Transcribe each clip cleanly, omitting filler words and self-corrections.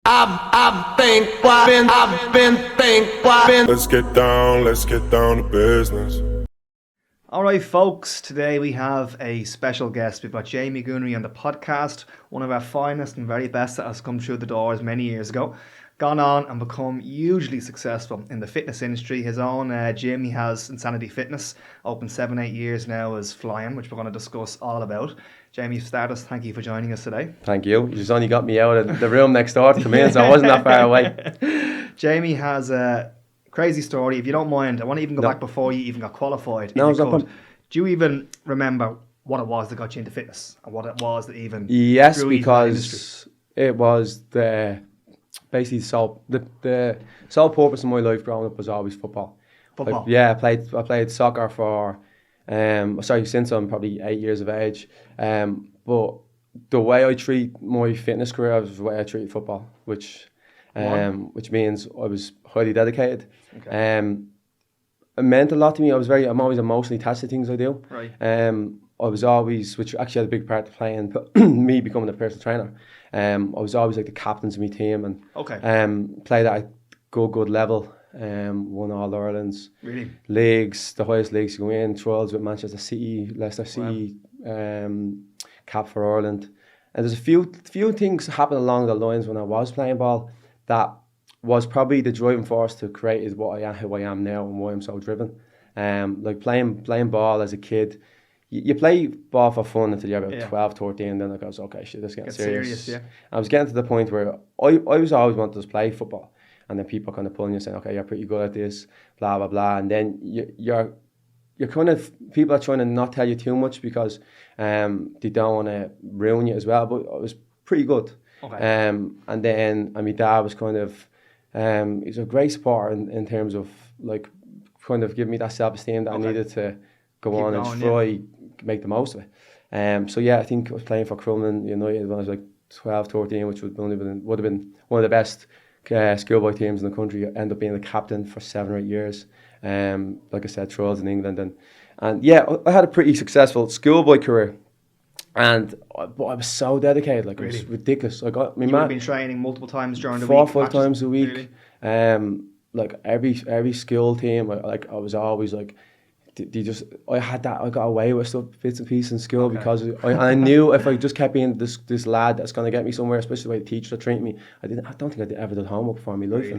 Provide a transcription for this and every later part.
Let's get down to business. Alright folks, today we have a special guest. We've got Jamie Goonery on the podcast, one of our finest and very best that has come through the doors many years ago. Gone on and become hugely successful in the fitness industry. His own gym, he has Insanity Fitness, open 7-8 years now, is flying, which we're going to discuss all about. Jamie Stardust, thank you for joining us today. Thank you. You just only got me out of the room next door to come in, so I wasn't that far away. Jamie has a crazy story. If you don't mind, I want to even go back before you even got qualified. No, it's not fun. Do you even remember what it was that got you into fitness and what it was that even Yes, drew you to the because it was the sole purpose of my life growing up was always football. Football? I played soccer for since I'm probably 8 years of age. But the way I treat my fitness career was the way I treat football, which means I was highly dedicated. Okay. It meant a lot to me. I'm always emotionally attached to things I do. Right. I was always, which actually had a big part to play in me becoming a personal trainer. I was always like the captains of my team and played at a good level. Won all Ireland's leagues, the highest leagues you go in, trials with Manchester City, Leicester City, cap for Ireland. And there's a few things happened along the lines when I was playing ball that was probably the driving force to create who I am now and why I'm so driven. Like playing ball as a kid, you play ball for fun until you're about 12, 13, then it goes, okay, shit, this is getting serious. I was getting to the point where I was always wanted to play football, and then people kind of pulling you saying, okay, you're pretty good at this, blah, blah, blah, and then you're kind of, people are trying to not tell you too much because they don't want to ruin you as well, but I was pretty good. Okay. And my dad was kind of, he's a great supporter in terms of like kind of giving me that self-esteem that I needed to go and try make the most of it. I think I was playing for Crumlin United when I was like 12, 13, which would have been one of the best schoolboy teams in the country. I ended up being the captain for 7 or 8 years. Like I said, trials in England and I had a pretty successful schoolboy career. But I was so dedicated, like it was ridiculous. Like you would have been training multiple times during the week. 4 or 5 times a week. Like every school team, I was always like, I got away with stuff, bits and pieces in school because I knew if I just kept being this lad that's going to get me somewhere, especially the way the teachers are treating me. I don't think I ever did homework before in my life.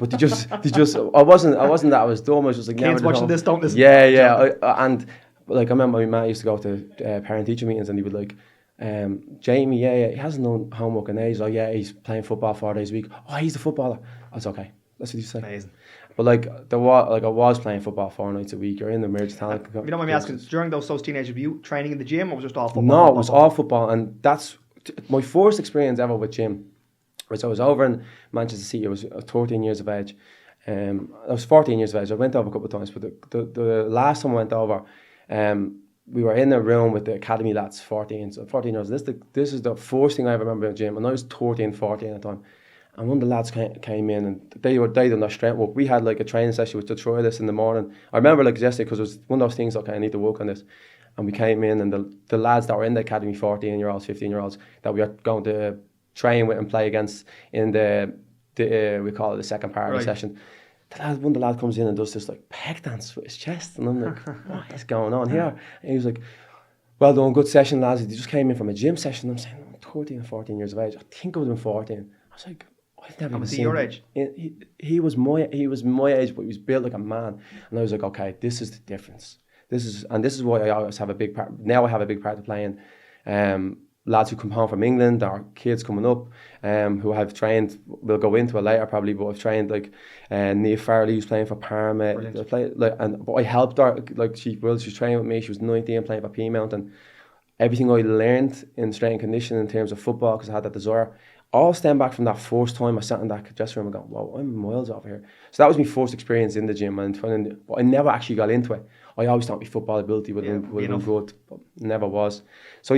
But they just I wasn't that I was dumb. I was just like, kids watching this don't listen. And like I remember my man used to go to parent teacher meetings and he would like, Jamie, he hasn't done homework in ages. He's playing football 4 days a week. Oh, he's the footballer. I was okay. That's what you say. Amazing. But I was playing football 4 nights a week. You're in the emerging talent. You don't mind me asking, during those teenagers, were you training in the gym or was it just all football? No, it was all football, and that's my first experience ever with gym. So I was over in Manchester City. I was 13 years of age. I was 14 years of age. I went over a couple of times, but the last time I went over, we were in a room with the academy lads, 14 years. This is the first thing I ever remember in the gym, and I was 13, 14 at the time. And one of the lads came in and they done their strength work. We had like a training session with to try this in the morning. I remember like yesterday because it was one of those things, okay, I need to work on this. And we came in and the lads that were in the academy, 14-year-olds, 15-year-olds, that we are going to train with and play against in the we call it the second part of the session. One of the lads comes in and does this like peg dance with his chest. And I'm like, what is going on here? And he was like, well done, good session, lads. They just came in from a gym session. I'm saying, I'm 13 or 14 years of age. I think I would have been 14. I was like, I've never even seen your age? He was my age, but he was built like a man. And I was like, okay, this is the difference. This is why I always have a big part. Now I have a big part to play in. Lads who come home from England, or kids coming up, who have trained. We'll go into it later probably, but I've trained like Nia Farley, who's playing for Parma. But I helped her. Like she was training with me. She was 19, playing for Peamount, and everything I learned in strength and conditioning in terms of football, because I had that desire, all stem back from that first time I sat in that dressing room and going, wow, I'm miles off here. So that was my first experience in the gym, but I never actually got into it. I always thought my football ability would have been good, but never was. So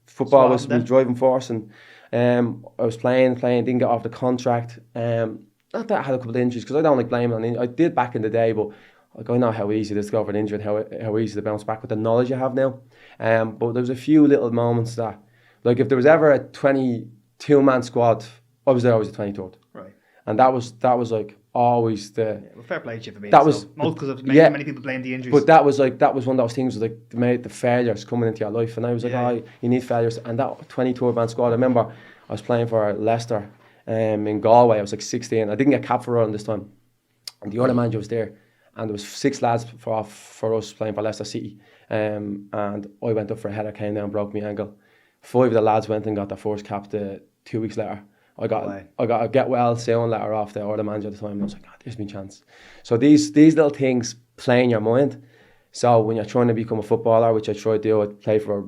football was my driving force, and I was playing, didn't get off the contract. Not that I had a couple of injuries, because I don't like blaming on I did back in the day, but like, I know how easy it is to go for an injury and how easy to bounce back with the knowledge you have now. But there was a few little moments that, like if there was ever a 22-man squad, I was there. I was the 23rd, Right. and that was like always the. Well, fair play to you for being That so. was Most because yeah. many people blame the injuries. But that was one of those things, was like the failures coming into your life, and I was like, Yeah. you need failures. And that 22 man squad, I remember I was playing for Leicester, in Galway. I was like 16. I didn't get capped for Ireland this time, and the other manager was there, and there was 6 lads for us playing for Leicester City, and I went up for a header, came down, broke my ankle. 5 of the lads went and got their first cap 2 weeks later. I got a get well soon letter off the other manager at the time, and I was like, there's my chance. So these little things play in your mind. So when you're trying to become a footballer, which I tried to do, I play for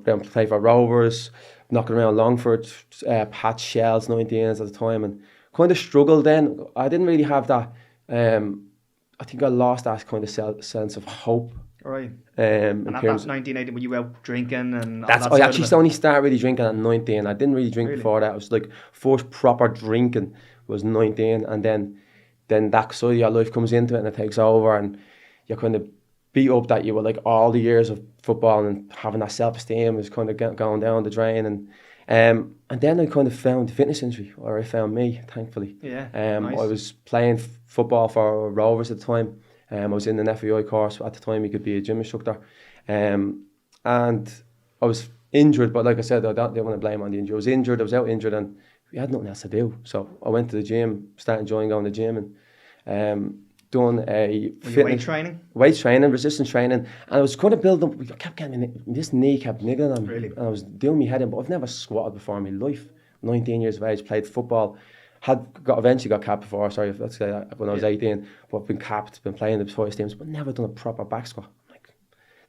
Rovers, knocking around Longford, Pat Shells, 19s at the time, and kind of struggled then. I didn't really have that. I think I lost that kind of sense of hope. Right. And at that 1980, were you out drinking and? I actually only started really drinking at 19. I didn't really drink before that. It was like first proper drinking was 19, and then that side of your life comes into it and it takes over, and you're kind of beat up that you were like all the years of football and having that self-esteem is kind of going down the drain, and then I kind of found the fitness industry, or I found me, thankfully. Yeah. Nice. I was playing football for Rovers at the time. I was in an FEI course at the time. You could be a gym instructor, and I was injured. But like I said, I didn't want to blame on the injury. I was injured. I was out injured, and we had nothing else to do. So I went to the gym, started enjoying going to the gym, and done a weight training, resistance training, and I was kind of building up. I kept getting this knee kept niggling on me, really? And I was doing my head in. But I've never squatted before in my life. 19 years of age, played football. Eventually got capped before, let's say that, when I was 18, but I've been capped, been playing the choice teams, but never done a proper back squat. I'm like,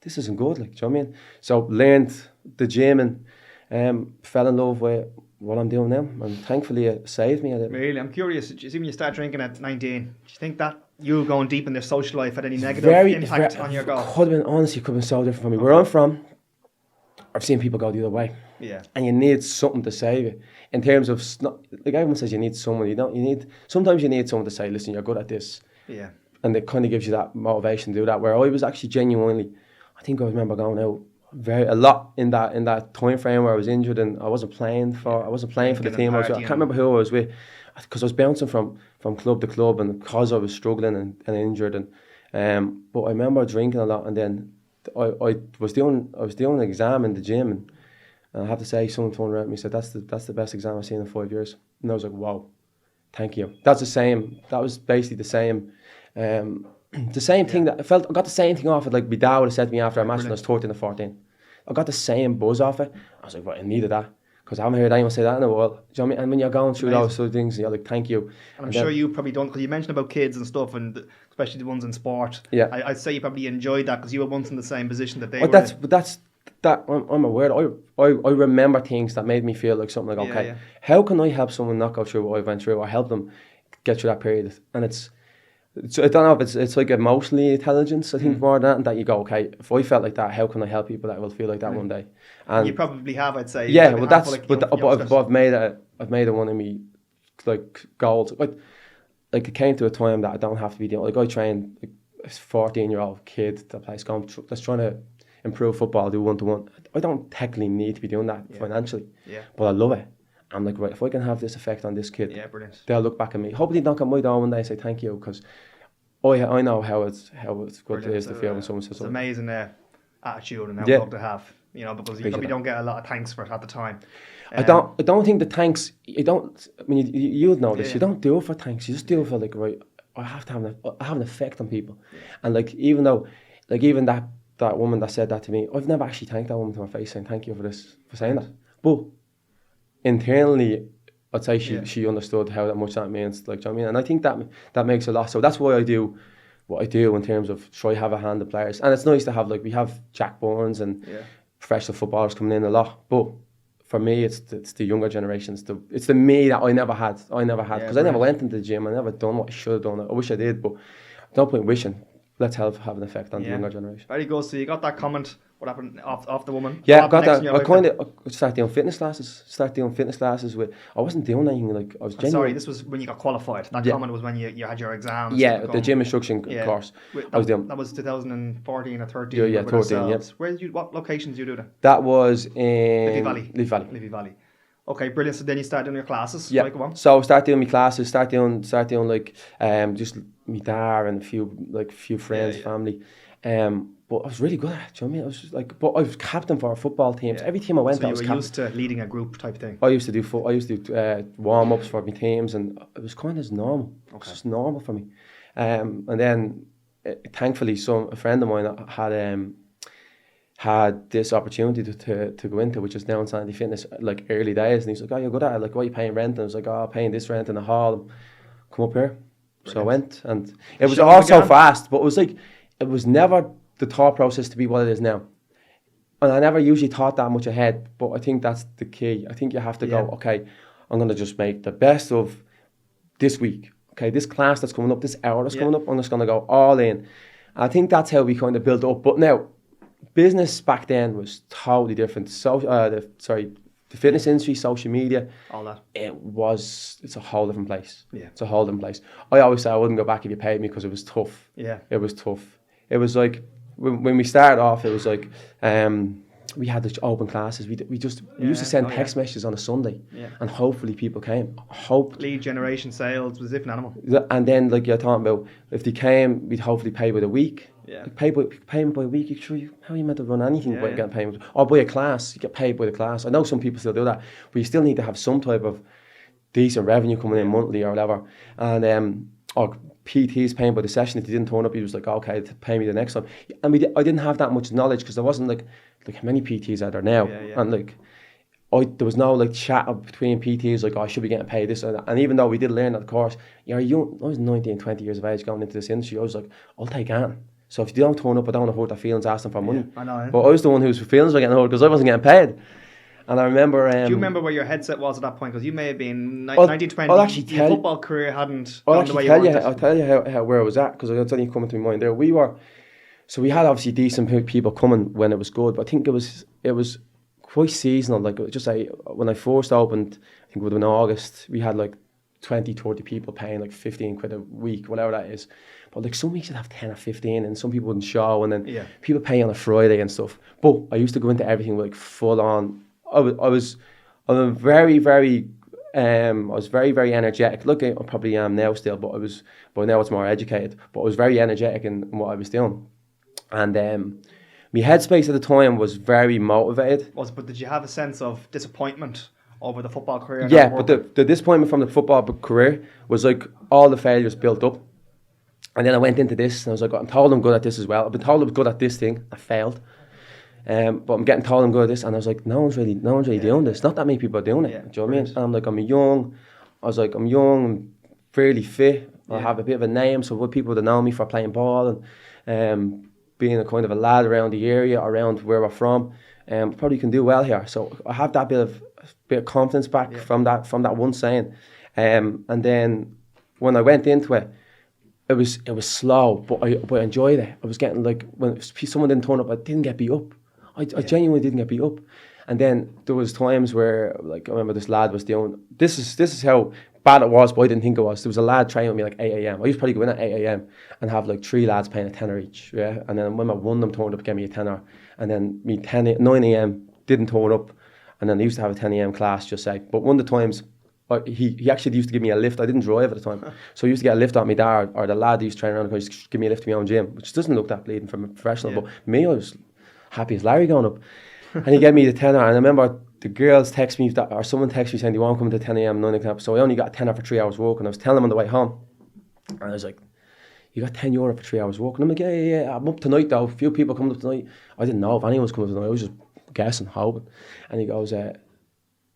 this isn't good, like, do you know what I mean? So learned the gym and fell in love with what I'm doing now, and thankfully it saved me. Really? I'm curious, do you see when you start drinking at 19, do you think that you going deep in their social life had any negative impact on your goal? Could have been so different from me. Where I'm from, I've seen people go the other way. Yeah. And you need something to save you. In terms of, like everyone says, you need someone. Sometimes you need someone to say, listen, you're good at this. Yeah. And it kind of gives you that motivation to do that. Where I was actually genuinely, I think I remember going out a lot in that time frame where I was injured and I wasn't playing for the team. I can't remember who I was with, because I was bouncing from club to club, and because I was struggling and injured, and but I remember drinking a lot, and then I was doing an exam in the gym, and I have to say, someone turned around and said, that's the best exam I've seen in 5 years. And I was like, wow, thank you. That was basically the same thing that I got the same thing off it. Like my dad would have said to me after a match when I was 13 or 14. I got the same buzz off it. I was like, well, I needed that, because I haven't heard anyone say that in a while. Do you know what I mean? And when you're going through those sort of things, you're like, thank you. And I'm sure you probably don't, because you mentioned about kids and stuff, and especially the ones in sport. Yeah. I'd say you probably enjoyed that because you were once in the same position that they were in. I'm aware. I remember things that made me feel like something like, okay, how can I help someone not go through what I went through, or help them get through that period? And it's I don't know if it's like emotionally intelligence, I think, more than that you go, okay, if I felt like that, how can I help people that will feel like that one day? And you probably have, I'd say. Yeah, well, that's but I've made it one of me like goals. Like it came to a time that I don't have to be doing. Like I train like a 14-year-old kid that plays that's trying to improve football, do 1-to-1. I don't technically need to be doing that financially, but I love it. I'm like, right, if I can have this effect on this kid, brilliant. They'll look back at me. Hopefully knock on my door one day and say thank you, because I know how it's good it is to feel when someone says something. It's amazing attitude and outlook to have, because you probably don't get a lot of thanks for it at the time. I don't think the thanks, you'll know this, you don't do it for thanks, you just do it for like, right, I have an effect on people. And like, even that woman that said that to me, I've never actually thanked that woman to her face saying thank you for saying that. But internally, I'd say she understood how much that means. Like, do you know what I mean? And I think that makes a lot. So that's why I do what I do in terms of try have a hand of players. And it's nice to have, like, we have Jack Burns and professional footballers coming in a lot. But for me, it's the younger generations. It's the me that I never had because I never went into the gym. I never done what I should have done. I wish I did, but no point wishing. Let's have an effect on the younger generation. Very good. So you got that comment. What happened off the woman? Yeah, I got that. I started doing fitness classes with. I wasn't doing anything like I was. Sorry, this was when you got qualified. That comment was when you had your exams. Yeah, the gym instruction course. I was doing. That was 2014 or 13. Yeah, 13. Yeah. What locations did you do that? That was in Liffey Valley. Okay, brilliant. So then you start doing your classes. Yeah. Right, go on. So start doing my classes, start doing like just me dad and a few friends, yeah. family. But I was really good at it. Do you know what I mean? I was just like, but I was captain for our football teams. Yeah. Every team I went So to, I you was were captain. used to leading a group type thing. I used to do warm ups for my teams, and it was kind of normal. It was just normal for me. And then thankfully, a friend of mine had this opportunity to go into, which is now Insanity Fitness, like early days, and he's like, "Oh, you're good at it. Like, why are you paying rent?" And I was like, "Oh, I'm paying this rent in the hall. Come up here." Brilliant. So I went, and it was all so fast, but it was like it was never the thought process to be what it is now. And I never usually thought that much ahead, but I think that's the key. I think you have to go, okay, I'm going to just make the best of this week. Okay, this class that's coming up, this hour that's coming up, I'm just going to go all in. And I think that's how we kind of built up. But now, business back then was totally different. So, the fitness industry, social media, all that. It's a whole different place. Yeah. It's a whole different place. I always say I wouldn't go back if you paid me because it was tough. Yeah. It was tough. It was like, when we started off, it was like we had the open classes. We used to send text messages on a Sunday, and hopefully people came. Lead generation, sales was a different animal. And then, like you're talking about, if they came, we'd hopefully pay by the week. Yeah. Payment by a week. How are you meant to run anything by getting payment? Or by a class, you get paid by the class. I know some people still do that, but you still need to have some type of decent revenue coming in monthly or whatever. And or PTs paying by the session. If they didn't turn up, he was like, okay, pay me the next time. And I didn't have that much knowledge because there wasn't like how many PTs are there now, and like there was no like chat between PTs like, oh, I should be getting paid this and that. And even though we did learn that course, you're young. I was 19, 20 years of age going into this industry. I was like, I'll take on. So if you don't turn up, I don't want to hurt their feelings, ask them for money. I know. But I was the one whose feelings were getting hurt because I wasn't getting paid. And I remember... do you remember where your headset was at that point? Because you may have been 1920. I'll actually your football career hadn't gone the way you wanted. I'll tell you how where I was at, because it's only coming to my mind there. We had obviously decent people coming when it was good, but I think it was quite seasonal. Like, just when I first opened, I think it would have been August, we had like 20, 30 people paying like 15 quid a week, whatever that is. But like some weeks you'd have 10 or 15 and some people wouldn't show, and then people pay on a Friday and stuff. But I used to go into everything with like full on. I was very, very energetic. Look, I probably am now still, but now it's more educated. But I was very energetic in what I was doing. And my headspace at the time was very motivated. But did you have a sense of disappointment over the football career? Yeah, but the disappointment from the football career was like all the failures built up. And then I went into this and I was like, I'm told I'm good at this as well. I've been told I'm good at this thing. I failed. But I'm getting told I'm good at this, and I was like, no one's really doing this. Not that many people are doing it. Do you know what I mean? And I'm like, I'm young, I'm fairly fit. I have a bit of a name, so people that know me for playing ball and being a kind of a lad around the area, around where we're from, probably can do well here. So I have that bit of confidence back from that one saying. And then when I went into it, it was slow, but I enjoyed it. I was getting like, when someone didn't turn up, I didn't get beat up. I genuinely didn't get beat up. And then there was times where, like, I remember this lad was doing, this is how bad it was, but I didn't think it was. There was a lad training with me like 8 a.m. I used to probably go in at 8 a.m. and have like 3 lads paying a tenner each. Yeah. And then when one of them turned up, gave me a tenner. And then 9 a.m. didn't turn up. And then I used to have a 10 a.m. class, just say. But one of the times, he actually used to give me a lift. I didn't drive at the time. So he used to get a lift on me there, or the lad who used to train around, used to give me a lift to my own gym, which doesn't look that bleeding from a professional. But me, I was happy as Larry going up. And he gave me the tenner. And I remember the girls text me, or someone texted me saying, do you want to come to 10 a.m, 9 o'clock? So I only got a tenner for 3 hours work. And I was telling them on the way home. And I was like, you got €10 for 3 hours work? And I'm like, yeah. I'm up tonight though. A few people coming up tonight. I didn't know if anyone was coming up tonight. I was just guessing, hoping. And he goes, and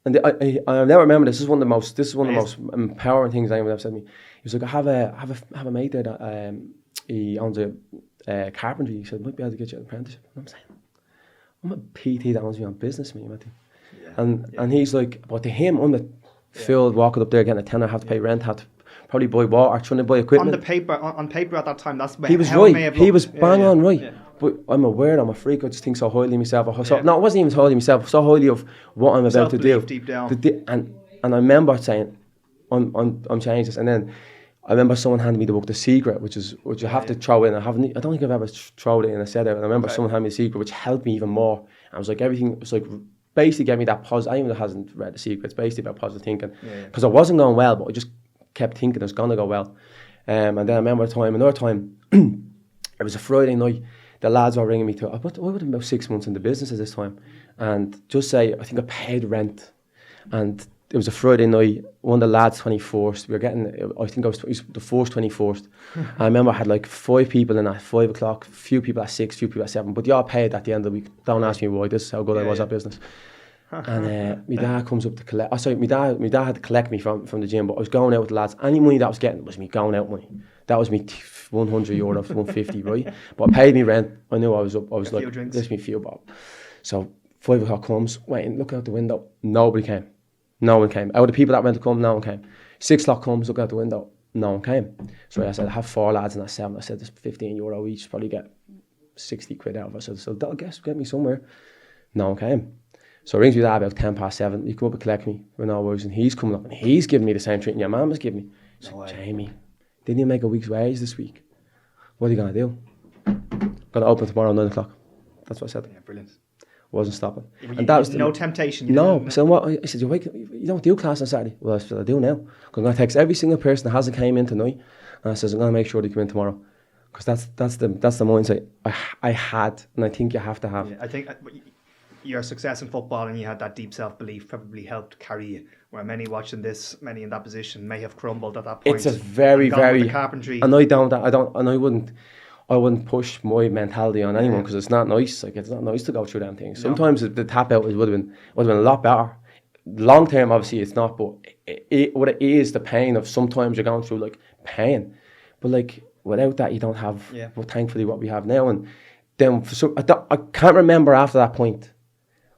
I never remember this. This is one of the most empowering things anyone ever said to me. He was like, I have a mate there that he owns a carpentry. He said, might be able to get you an apprenticeship. And I'm saying, I'm a PT that owns my own business, mate. And he's like, but to him, I'm the fool walking up there getting a tenner, have to pay rent, have to probably buy water, trying to buy equipment. On paper at that time, that's he was how right. It may have He was bang on right. Yeah. But I'm aware, I'm a freak. I just think so highly of myself. No, it wasn't even so highly of myself. So highly of what I'm about to do. Deep down. And I remember saying, I'm changing this. And then I remember someone handed me the book The Secret, which you have to throw in. I don't think I've ever thrown it in. I said it. And I remember someone handed me The Secret, which helped me even more. And I was like, everything was like basically gave me that positive. Anyone that hasn't read The Secret, it's basically about positive thinking. Because I wasn't going well, but I just kept thinking it was going to go well. And then I remember another time, it was a Friday night. The lads were ringing me I would have been about 6 months in the business at this time, and just say I think I paid rent, and it was a Friday night. One of the lads 21st. We were getting. I think it was the first 21st. I remember I had like 5 people in at 5 o'clock, a few people at 6, a few people at 7. But they all paid at the end of the week. Don't ask me why. This is how good I was at business. And my dad comes up to collect. Oh, sorry, my dad had to collect me from the gym. But I was going out with the lads. Any money that I was getting was me going out money. That was me €100, €150, right? But I paid me rent. I knew I was up. I was like, this is me few bob. So 5 o'clock comes. Waiting, looking out the window. Nobody came. No one came. Out of the people that went to come, no one came. 6 o'clock comes. Look out the window. No one came. So I said, I have 4 lads in that 7. I said, there's €15 each. Probably get 60 quid out of it. So that'll get me somewhere. No one came. So it rings me dad about 7:10. You come up and collect me with no worries, and he's coming up and he's giving me the same treatment your mum was giving me. He's like, Jamie, didn't you make a week's wage this week? What are you gonna do? Gonna open tomorrow 9 o'clock. That's what I said. Yeah, brilliant. Wasn't stopping. And that was no temptation. No. So what? I said, you don't do class on Saturday. Well, I said, I do now. I'm gonna text every single person that hasn't came in tonight, and I says I'm gonna make sure they come in tomorrow, because that's the mindset I had, and I think you have to have. Yeah, I think your success in football and you had that deep self-belief probably helped carry you, where many watching this, many in that position may have crumbled at that point. It's a very carpentry. And I wouldn't push my mentality on anyone, because it's not nice. Like, it's not nice to go through them things. Sometimes the tap out would have been a lot better. Long term, obviously, it's not. But what it is, the pain of sometimes you're going through like pain, but like without that, you don't have. Yeah. Well, thankfully, what we have now. And then I can't remember after that point.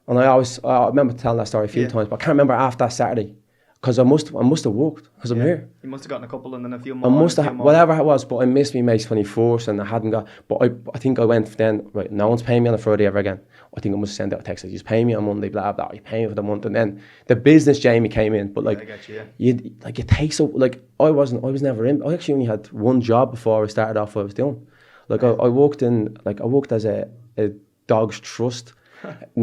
And I remember telling that story a few times, but I can't remember after that Saturday, because I must have walked, because I'm here. You must have gotten a couple and then a few more. I must have, whatever it was, but I missed me mate's 24th, and I hadn't got. But I think I went then. Right, no one's paying me on a Friday ever again. I think I must send out a text that you pay me on Monday, blah blah. You pay me for the month, and then the business Jamie came in. But like, I get you, it takes so like I was never in. I actually only had one job before I started off what I was doing. Like I worked as a dog's trust.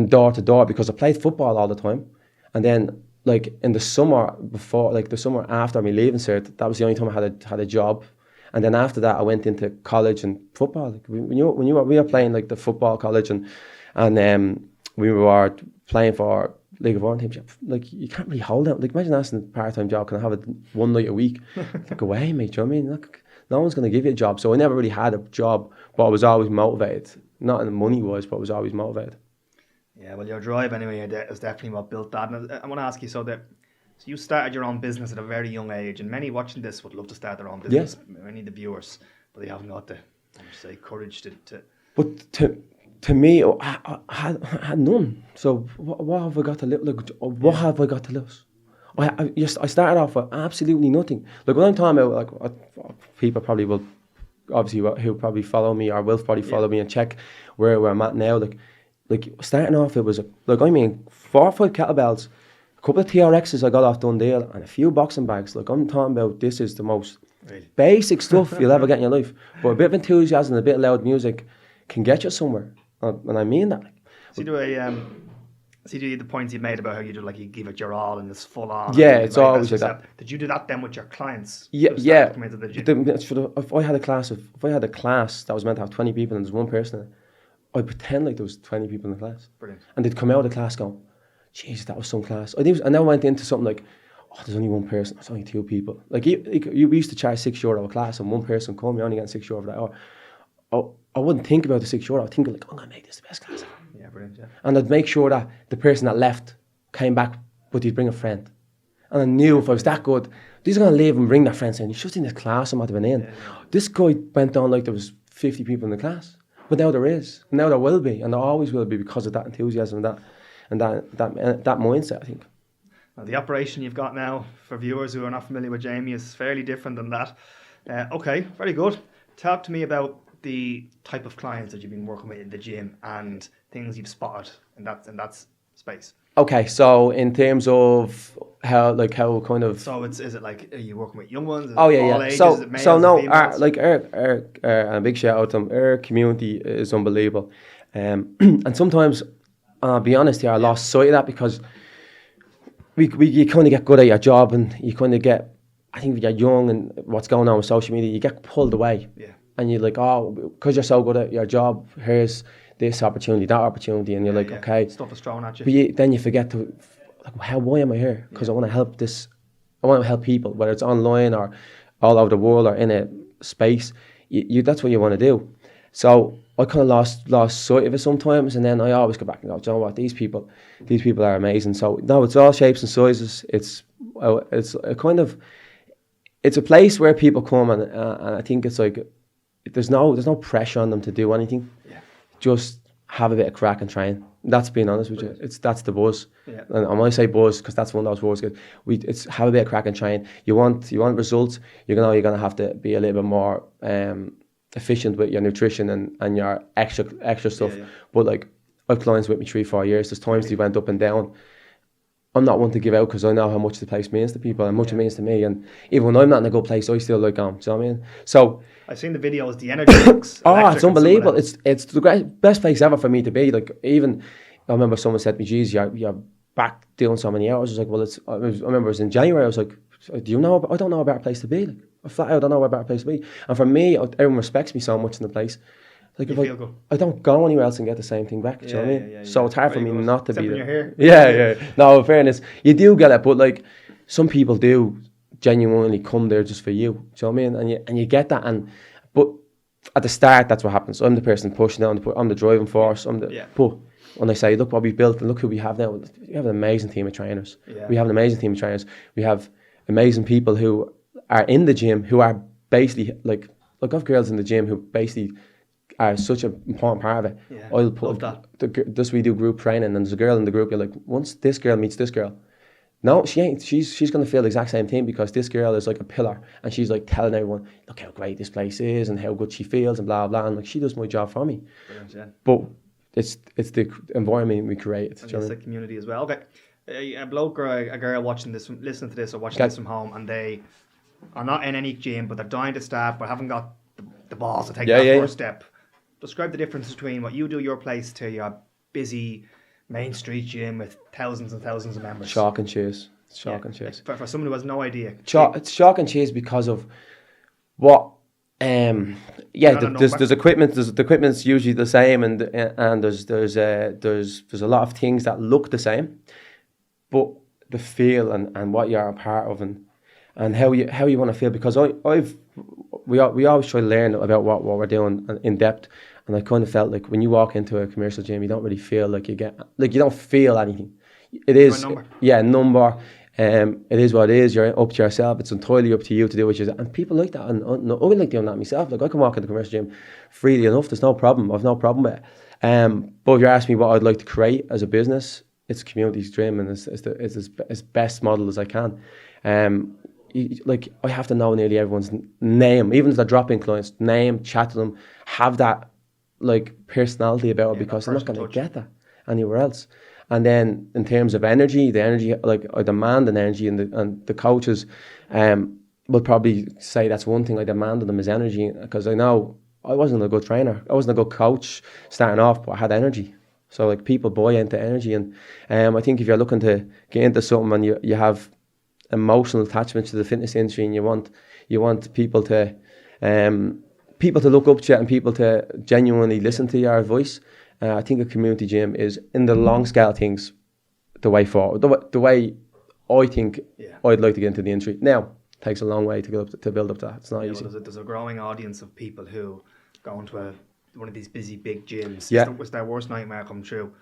Door to door, because I played football all the time, and then like in the summer before, like the summer after me leaving cert, that was the only time I had a job, and then after that I went into college and football. Like we were playing like the football college, and we were playing for League of Ireland team. Like you can't really hold out. Like imagine asking a part-time job, can I have it one night a week? Like away, mate. Do you know what I mean? Like, no one's going to give you a job, so I never really had a job, but I was always motivated. Not in the money wise, but I was always motivated. Yeah, well, your drive anyway is definitely what built that. And I want to ask you, so you started your own business at a very young age, and many watching this would love to start their own business. Yeah. Many of the viewers, but they haven't got the courage to. But to me, I had none. So what have I got to lose? Like, what have I got to lose? I started off with absolutely nothing. Like when I'm talking about, like people probably will, obviously who probably follow me or will probably follow me and check where I'm at now. Like starting off, it was 4 or 5 kettlebells, a couple of TRXs I got off Dundee, and a few boxing bags. Like I'm talking about, this is the most basic stuff you'll ever get in your life. But a bit of enthusiasm and a bit of loud music can get you somewhere, and I mean that. See the points you made about how you give it your all and it's full on. Yeah, it's always like that. Did you do that then with your clients? Yeah. If I had a class that was meant to have 20 people and there's one person in it, I'd pretend like there was 20 people in the class. Brilliant. And they'd come out of the class going, jeez, that was some class. And then I went into something like, oh, there's only one person, there's only 2 people. Like you used to charge €6 a class, and one person come, you're only getting €6 for that hour. I wouldn't think about the €6. I'd think like, I'm going to make this the best class ever. Yeah, brilliant, yeah. And I'd make sure that the person that left came back, but he'd bring a friend. And I knew if I was that good, these are going to leave and bring their friends in. He's just in this class I might have been in. Yeah. This guy went on like there was 50 people in the class. But now there is. Now there will be. And there always will be, because of that enthusiasm and that mindset, I think. Now, the operation you've got now, for viewers who are not familiar with Jamie, is fairly different than that. Okay, very good. Talk to me about the type of clients that you've been working with in the gym and things you've spotted in that space. Okay, so in terms of how kind of. So is it like, are you working with young ones? Oh yeah. Ages? So is it males, so no, females? and a big shout out to them. Our community is unbelievable, and sometimes I'll be honest here, I lost sight of that because you kind of get good at your job and you kind of get, I think if you're young and what's going on with social media, you get pulled away. Yeah. And you're like, oh, because you're so good at your job, here's this opportunity, that opportunity, and you're like, okay. Stuff is thrown at you. But then you forget to, like, why am I here? Because I want to help I want to help people, whether it's online or all over the world or in a space. That's what you want to do. So I kind of lost sight of it sometimes, and then I always go back and go, do you know what? These people are amazing. So no, it's all shapes and sizes. It's a kind of, it's a place where people come and I think it's like there's no pressure on them to do anything. Yeah. Just have a bit of crack and train. That's being honest with you. That's the buzz. Yeah. And I might say buzz because that's one of those words. It's have a bit of crack and train. You want results. You're gonna have to be a little bit more efficient with your nutrition and your extra stuff. Yeah. But like I've clients with me 3-4 years. There's times they went up and down. I'm not one to give out because I know how much the place means to people and much it means to me. And even when I'm not in a good place, I still like going. Do you know what I mean? So I've seen the videos, the energy drinks. It's unbelievable. It's the best place ever for me to be. Like even I remember someone said to me, "Geez, you're back doing so many hours." I was like, "Well, I remember it was in January. I was like, do you know? I don't know a better place to be. Like, I flat out don't know a better place to be." And for me, everyone respects me so much in the place. Like you feel good. I don't go anywhere else and get the same thing back. Do you know what I mean? Yeah, so it's hard for me not to except be when there. You're here. Yeah. No, in fairness, you do get it, but like some people do genuinely come there just for you. Do you know what I mean? And you get that. But at the start, that's what happens. I'm the person pushing down. I'm the driving force. But when I say, look what we've built and look who we have now, we have an amazing team of trainers. Yeah. We have an amazing team of trainers. We have amazing people who are in the gym who are basically like I've girls in the gym who basically are such an important part of it. Yeah, I'll put this we do group training and there's a girl in the group, you're like, once this girl meets this girl, no, she ain't. She's going to feel the exact same thing because this girl is like a pillar and she's like telling everyone, look how great this place is and how good she feels and blah, blah. And like, she does my job for me. Brilliant, yeah. But it's the environment we create. And it's the community as well. Okay. A bloke or a girl listening to this or watching this from home and they are not in any gym but they're dying to start but haven't got the balls to take that first step. Describe the difference between what you do your place to your busy main street gym with thousands and thousands of members. Chalk and cheese. For someone who has no idea. It's chalk and cheese because of what there's equipment. The equipment's usually the same and there's a lot of things that look the same, but the feel and what you're a part of and how you want to feel, because we always try to learn about what we're doing in depth. And I kind of felt like when you walk into a commercial gym, you don't really feel like you don't feel anything. It is number. It is what it is. You're up to yourself. It's entirely up to you to do what you do. And people like that. And I like doing that myself. Like I can walk into the commercial gym freely enough. There's no problem. I've no problem with it. But if you're asking me what I'd like to create as a business, it's community's dream and it's as best model as I can. I have to know nearly everyone's name, even if they're drop-in clients, name, chat to them, have that like personality about it, because I'm not going to get that anywhere else. And then in terms of energy, like I demand an energy, and the coaches will probably say that's one thing I demand of them is energy, because I know I wasn't a good trainer, I wasn't a good coach starting off, but I had energy. So like people buy into energy, and I think if you're looking to get into something and you have emotional attachment to the fitness industry, and you want people to look up to you and people to genuinely listen to your advice, I think a community gym is, in the long scale of things, the way forward. The way I think I'd like to get into the industry. Now, it takes a long way to build up that. It's not easy. Well, there's a growing audience of people who go into one of these busy big gyms. It's their worst nightmare come true,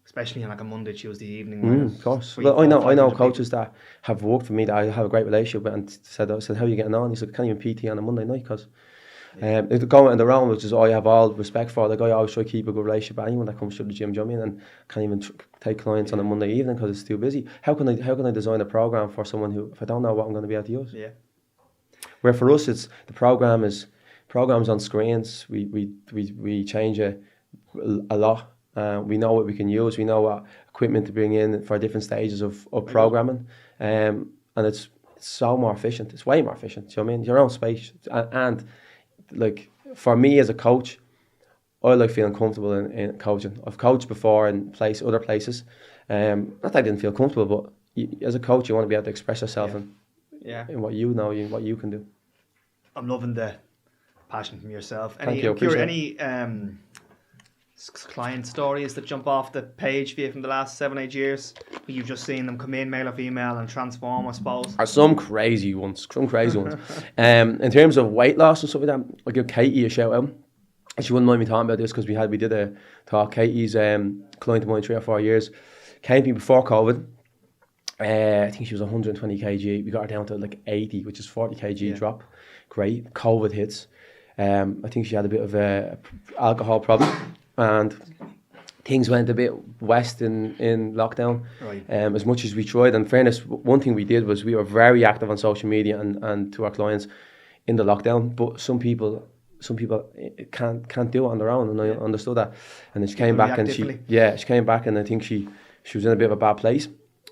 especially on like a Monday, Tuesday evening. Of course. Well, I know coaches that have worked for me that I have a great relationship with, and said, how are you getting on? He said, I can't even PT on a Monday night because it's going in the round, which is I have all respect for. Like I always try to keep a good relationship with anyone that comes to the gym. Do you know what I mean? And can't even take clients on a Monday evening because it's too busy. How can I design a program for someone who, if I don't know what I'm going to be able to use? Yeah. Where for us, it's the programs on screens. We change it a lot. We know what we can use. We know what equipment to bring in for different stages of programming, and it's so more efficient. It's way more efficient. Do you know what I mean? Your own space, and like for me as a coach, I like feeling comfortable in coaching. I've coached before in other places. Not that I didn't feel comfortable, but as a coach, you want to be able to express yourself in what you know, what you can do. I'm loving the passion from yourself. Thank you. Any client stories that jump off the page for you from the last 7-8 years? You've just seen them come in, male or female, and transform, I suppose. Are some crazy ones. In terms of weight loss and stuff like that, I'll give Katie a shout out. She wouldn't mind me talking about this because we did a talk. Katie's client of mine 3 or 4 years. Came to me before COVID. I think she was 120 kg. We got her down to like 80, which is 40 kg drop. Great. COVID hits. I think she had a bit of a alcohol problem, and things went a bit west in lockdown. Right. As much as we tried. In fairness, one thing we did was we were very active on social media and to our clients in the lockdown. But some people can't do it on their own, and I understood that. And then she came back, and she came back, and I think she was in a bit of a bad place.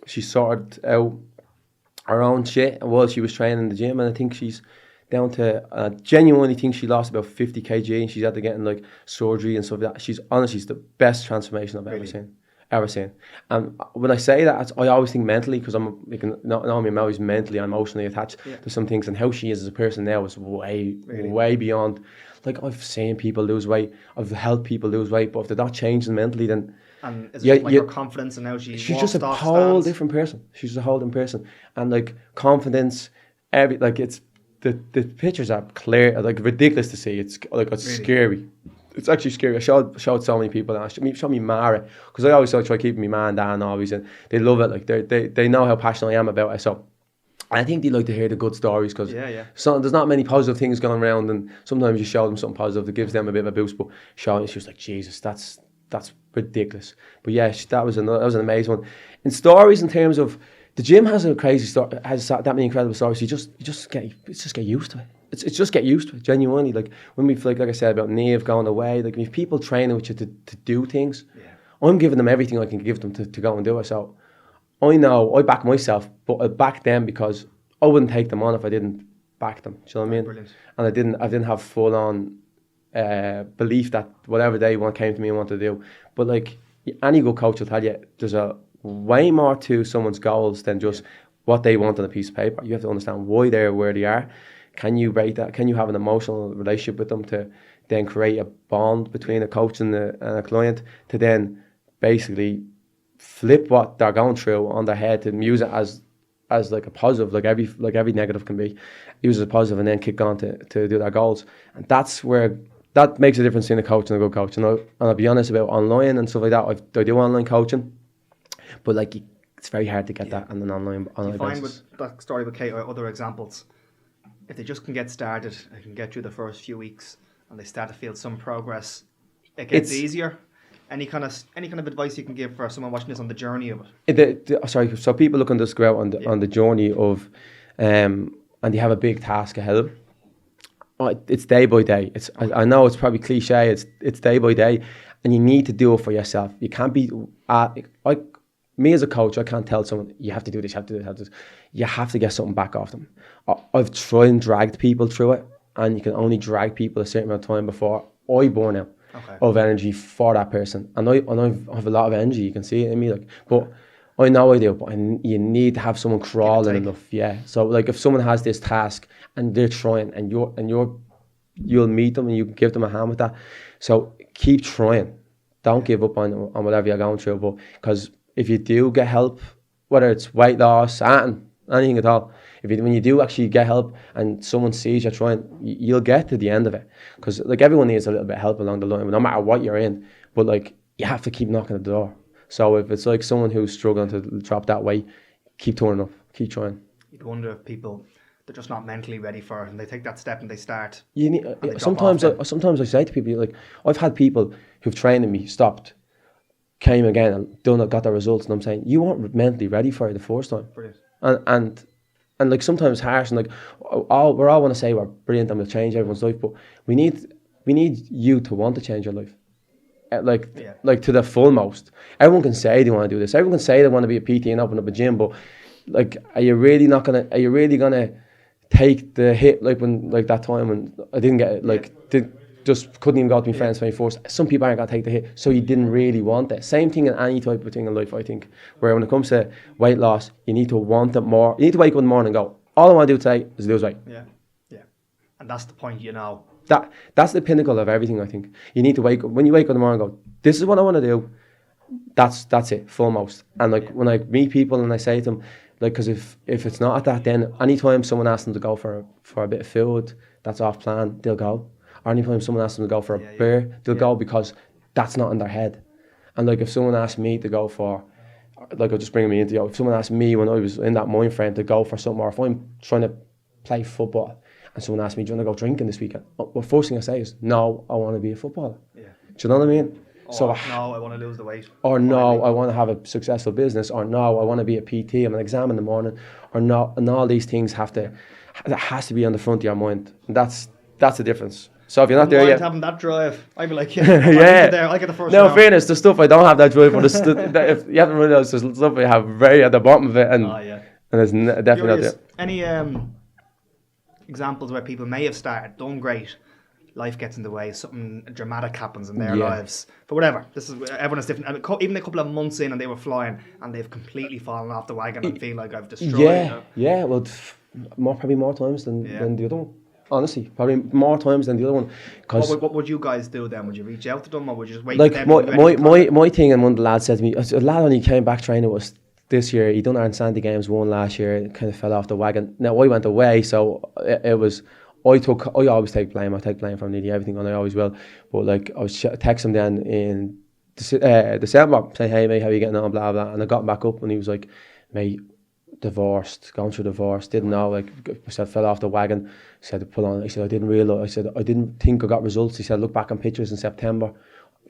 She sorted out her own shit while she was training in the gym, and I think she's down to genuinely think she lost about 50 kg, and she's had to get in like surgery and stuff like that. She's honestly the best transformation I've ever seen. And when I say that, I always think mentally, because I'm like, not only am I always mentally and emotionally attached to some things, and how she is as a person now is way beyond. Like, I've seen people lose weight, I've helped people lose weight, but if they're not changing mentally, then and is it like her confidence and how she's just a whole different person. She's a whole different person, and like confidence, it's the pictures are clear, like ridiculous to see. It's like it's really scary. It's actually scary. I showed so many people, and showed me Mara, because I always try keeping me man down always, and they love it. Like they know how passionate I am about it. So I think they like to hear the good stories, because so there's not many positive things going around, and sometimes you show them something positive that gives them a bit of a boost. But showing, she was like, Jesus, that's ridiculous. But yeah, that was an amazing one. In stories, in terms of the gym has a crazy story, has that many incredible stories. You just get used to it. It's just get used to it, genuinely. Like when we like I said about Neve going away, like if people training with you to do things, I'm giving them everything I can give them to go and do it. So I know I back myself, but I back them because I wouldn't take them on if I didn't back them. Do you know what I mean? Brilliant. And I didn't have full on belief that whatever they came to me and wanted to do. But like any good coach will tell you, there's a way more to someone's goals than just what they want on a piece of paper. You have to understand why they're where they are. Can you rate that? Can you have an emotional relationship with them to then create a bond between a coach and a client, to then basically flip what they're going through on their head, to use it as like a positive, like every negative can be, use it as a positive, and then kick on to do their goals. And that's where that makes a difference between a coach and a good coach. And I'll be honest about online and stuff like that. I do online coaching, but like it's very hard to get that on an online basis. Do you find with that story with Kate or other examples, if they just can get started, they can get through the first few weeks, and they start to feel some progress, it gets easier? Any kind of advice you can give for someone watching this on the journey of it? So people looking to just go out on the journey of, and you have a big task ahead of them. It's day by day. I know it's probably cliche. It's day by day, and you need to do it for yourself. You can't be me as a coach. I can't tell someone you have to do this. You have to do this. You have to get something back off them. I've tried and dragged people through it, and you can only drag people a certain amount of time before I burn out of energy for that person. And I have a lot of energy. You can see it in me, but I know I do. But you need to have someone crawling enough. Yeah. So like if someone has this task and they're trying, and you'll meet them and you give them a hand with that. So keep trying. Don't give up on whatever you're going through. But because if you do get help, whether it's weight loss, anything at all, when you do actually get help and someone sees you trying, you'll get to the end of it. Because like everyone needs a little bit of help along the line, no matter what you're in. But like you have to keep knocking at the door. So if it's like someone who's struggling to drop that weight, keep turning up, keep trying. You'd wonder if people, they're just not mentally ready for it, and they take that step and they start. Sometimes I say to people, like I've had people who've trained in me, stopped, came again and got their results, and I'm saying you weren't mentally ready for it the first time. Brilliant. And like sometimes harsh, and like we're all want to say we're brilliant and we'll change everyone's life, but we need you to want to change your life, like to the full most. Everyone can say they want to do this. Everyone can say they want to be a PT and open up a gym, but like, are you really gonna take the hit, like when like that time when I didn't get it, like just couldn't even go to my friends 24th. Some people aren't going to take the hit, so you didn't really want it. Same thing in any type of thing in life, I think. Where when it comes to weight loss, you need to want it more. You need to wake up in the morning and go, all I want to do today is lose weight. Yeah. And that's the point, That's the pinnacle of everything, I think. You need to wake up, when you wake up in the morning and go, this is what I want to do. That's it, foremost. And like when I meet people and I say to them, like, because if it's not at that, then anytime someone asks them to go for a bit of food that's off plan, they'll go. Or anytime someone asks them to go for a beer, they'll go, because that's not in their head. And like if someone asked me to go for, like I'll just bring me into, if someone asked me when I was in that mind frame to go for something, or if I'm trying to play football and someone asked me, do you want to go drinking this weekend? Well, first thing I say is, no, I want to be a footballer. Yeah. Do you know what I mean? No, I want to lose the weight. Or no, I want to have a successful business. Or no, I want to be a PT. I'm an exam in the morning. Or no, and all these things that has to be on the front of your mind. And that's the difference. So if you're not there yet, having that drive, I'd be like, yeah, I get the first. No, in fairness, the stuff I don't have that drive for. If you haven't realised, there's stuff I have very at the bottom of it, and it's definitely not there. Any examples where people may have started, done great, life gets in the way, something dramatic happens in their lives, but whatever. This is everyone is different. Even a couple of months in, and they were flying, and they've completely fallen off the wagon and feel like I've destroyed. Well, probably more times than the other one. Honestly, probably more times than the other one. What would you guys do then? Would you reach out to them, or would you just wait? Like for them my thing, and one of the lads said to me, a lad only came back training was this year. He done Iron Sandy Games, won last year, and kind of fell off the wagon. Now I went away, so it was. I always take blame. I take blame for nearly everything, and I always will. But like I was texting him then in December, saying, "Hey mate, how are you getting on?" Blah blah. And I got back up, and he was like, "Mate, divorced, gone through divorce, didn't know, like I said, fell off the wagon." He said, he said, I didn't realise, I said, I didn't think I got results. He said, look back on pictures in September,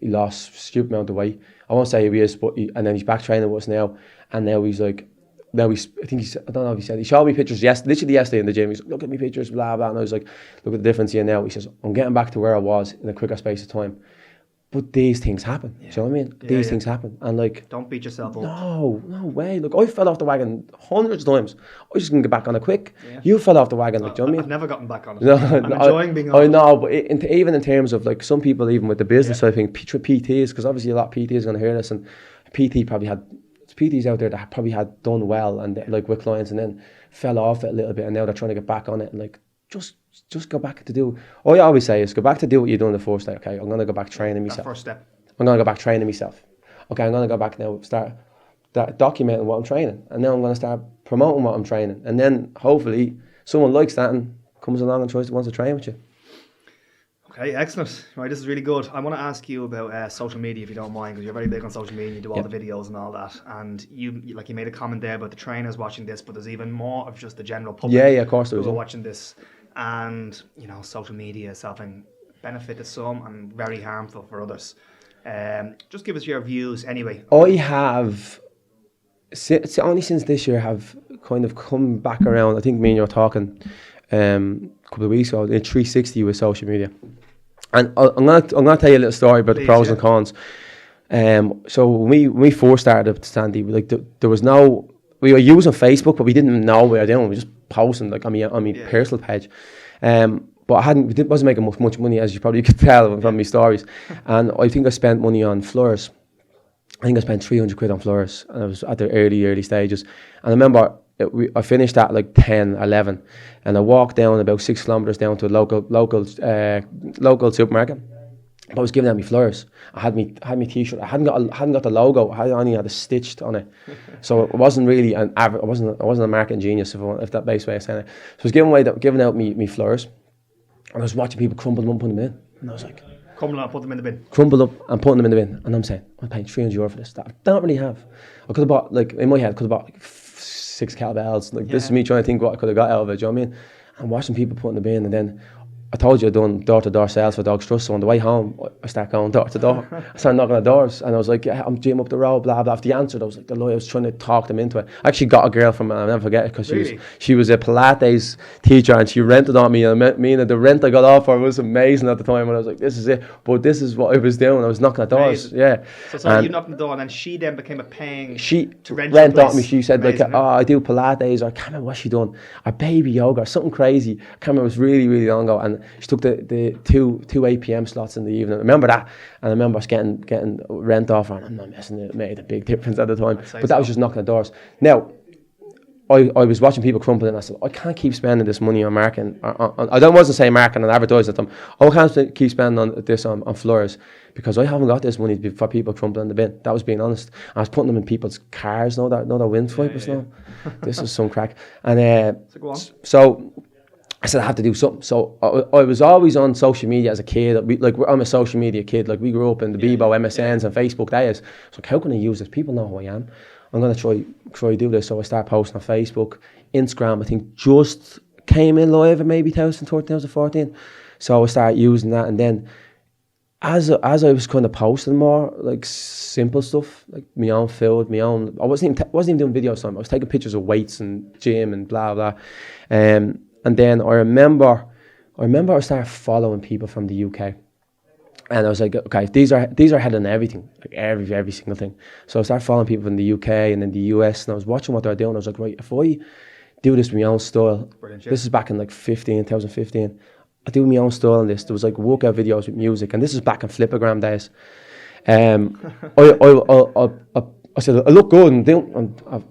he lost a stupid amount of weight. I won't say he is, but and then he's back training with us now, and now he's like, I think he's, I don't know if he said, he showed me pictures literally yesterday in the gym. He's like, look at me pictures, blah blah, and I was like, look at the difference here now. He says, I'm getting back to where I was in a quicker space of time. But these things happen. Do you know what I mean? These things happen. And like, don't beat yourself up. No way. Look, I fell off the wagon hundreds of times. I just can get back on it quick. You fell off the wagon, like, do you know what I mean? I've never gotten back on it. I'm enjoying being on it. I know, but even in terms of like some people, even with the business, I think PTs, because obviously a lot of PTs are going to hear this, and PT probably had PTs out there that probably had done well and like with clients, and then fell off it a little bit, and now they're trying to get back on it, and like just go back to do. All I always say is go back to do what you're doing the first day. Okay, I'm going to go back training myself. That first step. I'm going to go back training myself. Okay, I'm going to go back now, start documenting what I'm training, and then I'm going to start promoting what I'm training, and then hopefully someone likes that and comes along and wants to train with you. Okay, excellent. Right, this is really good. I want to ask you about social media, if you don't mind, because you're very big on social media. You do all the videos and all that, and you made a comment there about the trainers watching this, but there's even more of just the general public. Yeah, of course there is. Who are watching this, and social media is having benefit to some and very harmful for others. Just give us your views anyway. I have, only since this year, have kind of come back around. I think me and you were talking a couple of weeks ago in 360 with social media. And I'm gonna tell you a little story about the pros and cons. So when we first started up Sandy, there was no, we were using Facebook, but we didn't know what we were doing. We were just posting like on my personal page. But I wasn't making much money, as you probably could tell from my stories. And I think I spent money on flyers. I think I spent 300 quid on flyers, and I was at the early stages. And I remember I finished at like 10, 11, and I walked down about 6 kilometers down to a local supermarket. I was giving out my flyers. I had my t-shirt. I hadn't got the logo. I only had it stitched on it, so it wasn't really an average. I wasn't a marketing genius, if that base way of saying it. So I was giving out my flyers, and I was watching people crumble them up and put them in, and I was like, crumble up, put them in the bin. Crumble up and putting them in the bin, and I'm saying, I'm paying €300 for this. That I don't really have. I could have bought, like in my head, like 6 kettlebells. Like this is me trying to think what I could have got out of it. Do you know what I mean? And watching people put in the bin, and then I told you I'd done door-to-door sales for Dogs Trust, so on the way home, I started going door-to-door. I started knocking on doors, and I was like, yeah, I'm gym up the road, blah, blah. If they answered, I was like, the lawyer was trying to talk them into it. I actually got a girl from, I'll never forget it, because she was a Pilates teacher, and she rented on me, and the rent I got off her was amazing at the time, and I was like, this is it. But this is what I was doing. I was knocking at doors, yeah. So you knocked on the door, and then she then became a paying to rent on me. She said, amazing, like, I do Pilates, or I can't remember what she done, or baby yoga, or something crazy. I can't remember, it was really, really long ago, and then she took the two 8 p.m. slots in the evening. I remember that, and I remember us getting rent off, and I'm not messing it made a big difference at the time. But that was just knocking the doors. Now, I was watching people crumpling, and I said, I can't keep spending this money on marketing. I wasn't saying marketing and advertising at them. I can't keep spending on this on flyers because I haven't got this money for people crumpling in the bin. That was being honest. I was putting them in people's cars, know that windwipers now. This is some crack. And so I said I have to do something. So I was always on social media as a kid. I'm a social media kid. Like we grew up in the Bebo, MSNs, and Facebook days. So how can I use this? People know who I am. I'm going to try do this. So I start posting on Facebook. Instagram, I think, just came in live in maybe 2013, 2014. So I started using that. And then as I was kind of posting more, like simple stuff, like my own food, I wasn't even doing videos time. I was taking pictures of weights and gym and blah, blah. And then I remember I started following people from the UK. And I was like, okay, these are ahead on everything, like every single thing. So I started following people from the UK and in the US, and I was watching what they're doing. I was like, right, if I do this with my own style, this is back in like 2015. I do my own style on this. There was like workout videos with music, and this is back in Flipagram days. I said, I look good, and